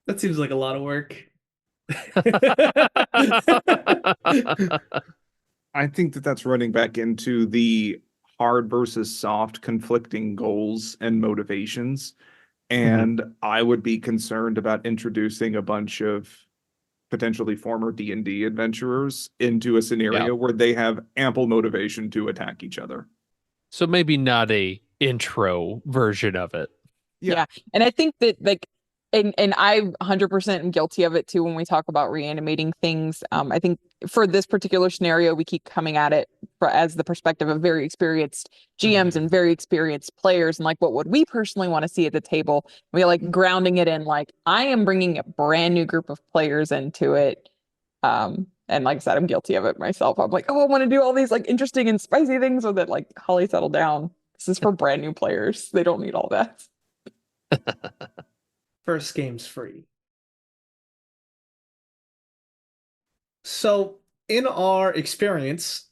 That seems like a lot of work. I think that that's running back into the hard versus soft conflicting goals and motivations. And I would be concerned about introducing a bunch of potentially former D&D adventurers into a scenario where they have ample motivation to attack each other. So maybe not a intro version of it. Yeah. And I think that like and I 100% am guilty of it too when we talk about reanimating things. I think for this particular scenario, we keep coming at it as the perspective of very experienced GMs and very experienced players, and like what would we personally want to see at the table. We like grounding it in like I am bringing a brand new group of players into it. And like I said, I'm guilty of it myself. I'm like, oh, I want to do all these like interesting and spicy things so that like Holly, settle down. This is for brand new players. They don't need all that. First game's free. So, in our experience,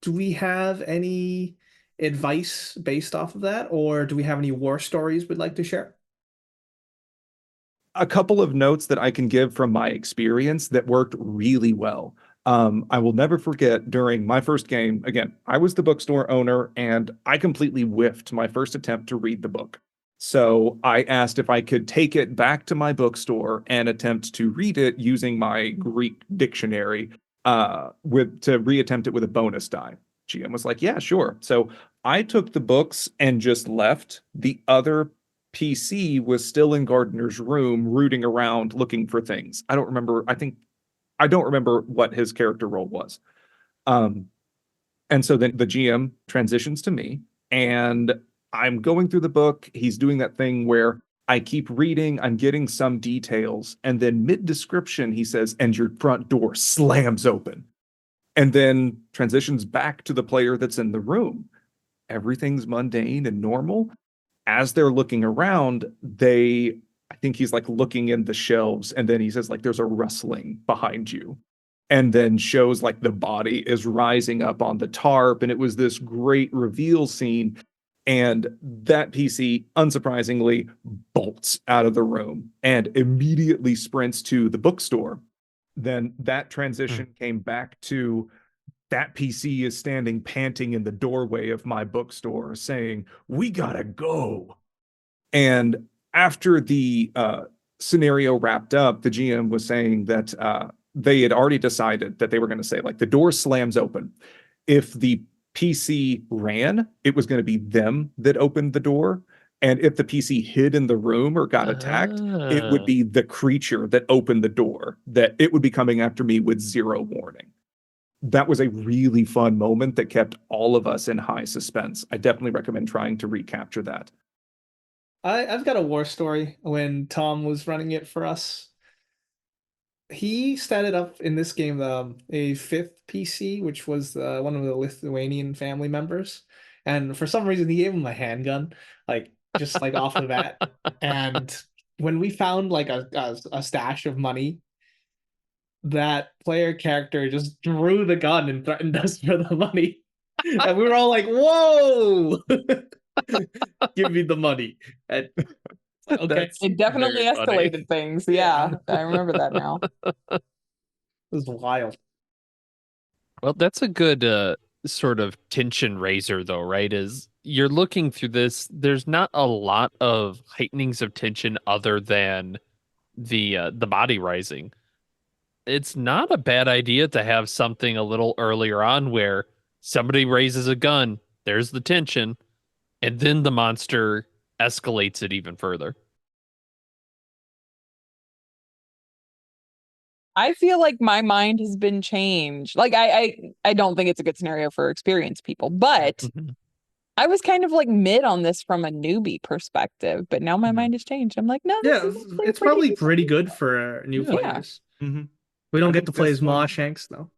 do we have any advice based off of that, or do we have any war stories we'd like to share? A couple of notes that I can give from my experience that worked really well. I will never forget during my first game, again, I was the bookstore owner and I completely whiffed my first attempt to read the book. So I asked if I could take it back to my bookstore and attempt to read it using my Greek dictionary to reattempt it with a bonus die. GM was like, yeah, sure. So I took the books and just left. The other PC was still in Gardiner's room rooting around looking for things. I don't remember what his character role was. And so then the GM transitions to me and I'm going through the book. He's doing that thing where I keep reading, I'm getting some details, and then mid-description, he says, and your front door slams open. And then transitions back to the player that's in the room. Everything's mundane and normal. As they're looking around, I think he's like looking in the shelves, and then he says, like, there's a rustling behind you. And then shows like the body is rising up on the tarp, and it was this great reveal scene. And that PC, unsurprisingly, bolts out of the room and immediately sprints to the bookstore. Then that transition came back to that PC is standing panting in the doorway of my bookstore saying, we gotta go. And after the scenario wrapped up, the GM was saying that they had already decided that they were going to say, like, the door slams open. If the PC ran, it was going to be them that opened the door. And if the PC hid in the room or got attacked, it would be the creature that opened the door, that it would be coming after me with zero warning. That was a really fun moment that kept all of us in high suspense. I definitely recommend trying to recapture that. I've got a war story when Tom was running it for us. He started up in this game a fifth PC, which was one of the Lithuanian family members, and for some reason he gave him a handgun, like just like off the bat. And when we found like a stash of money, that player character just drew the gun and threatened us for the money, and we were all like, "Whoa, give me the money!" And okay, it definitely escalated things. Yeah, I remember that now. was wild. Well, that's a good sort of tension raiser, though, right? Is you're looking through this, there's not a lot of heightenings of tension other than the body rising. It's not a bad idea to have something a little earlier on where somebody raises a gun, there's the tension, and then the monster escalates it even further. I feel like my mind has been changed. Like I don't think it's a good scenario for experienced people, but Mhm. I was kind of like mid on this from a newbie perspective, but now my mind has changed. I'm like, no, this Yeah, is actually it's pretty probably decent. pretty good for new Yeah. players. Mhm. We don't I get think to play this as Ma one- Shanks, though.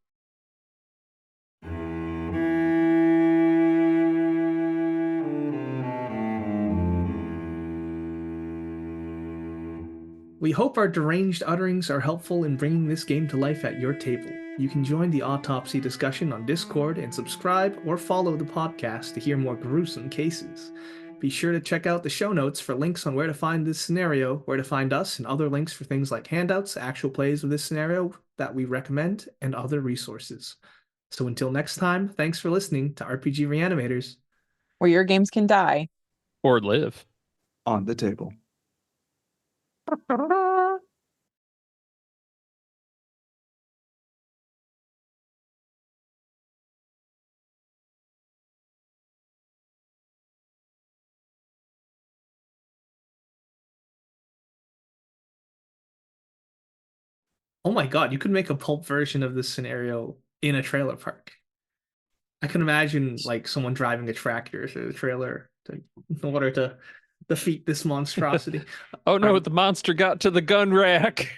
We hope our deranged utterings are helpful in bringing this game to life at your table. You can join the autopsy discussion on Discord and subscribe or follow the podcast to hear more gruesome cases. Be sure to check out the show notes for links on where to find this scenario, where to find us, and other links for things like handouts, actual plays of this scenario that we recommend, and other resources. So until next time, thanks for listening to RPG Reanimators. Where your games can die. Or live. On the table. Oh my god, you could make a pulp version of this scenario in a trailer park. I can imagine like someone driving a tractor through the trailer in order to defeat this monstrosity. Oh no, the monster got to the gun rack.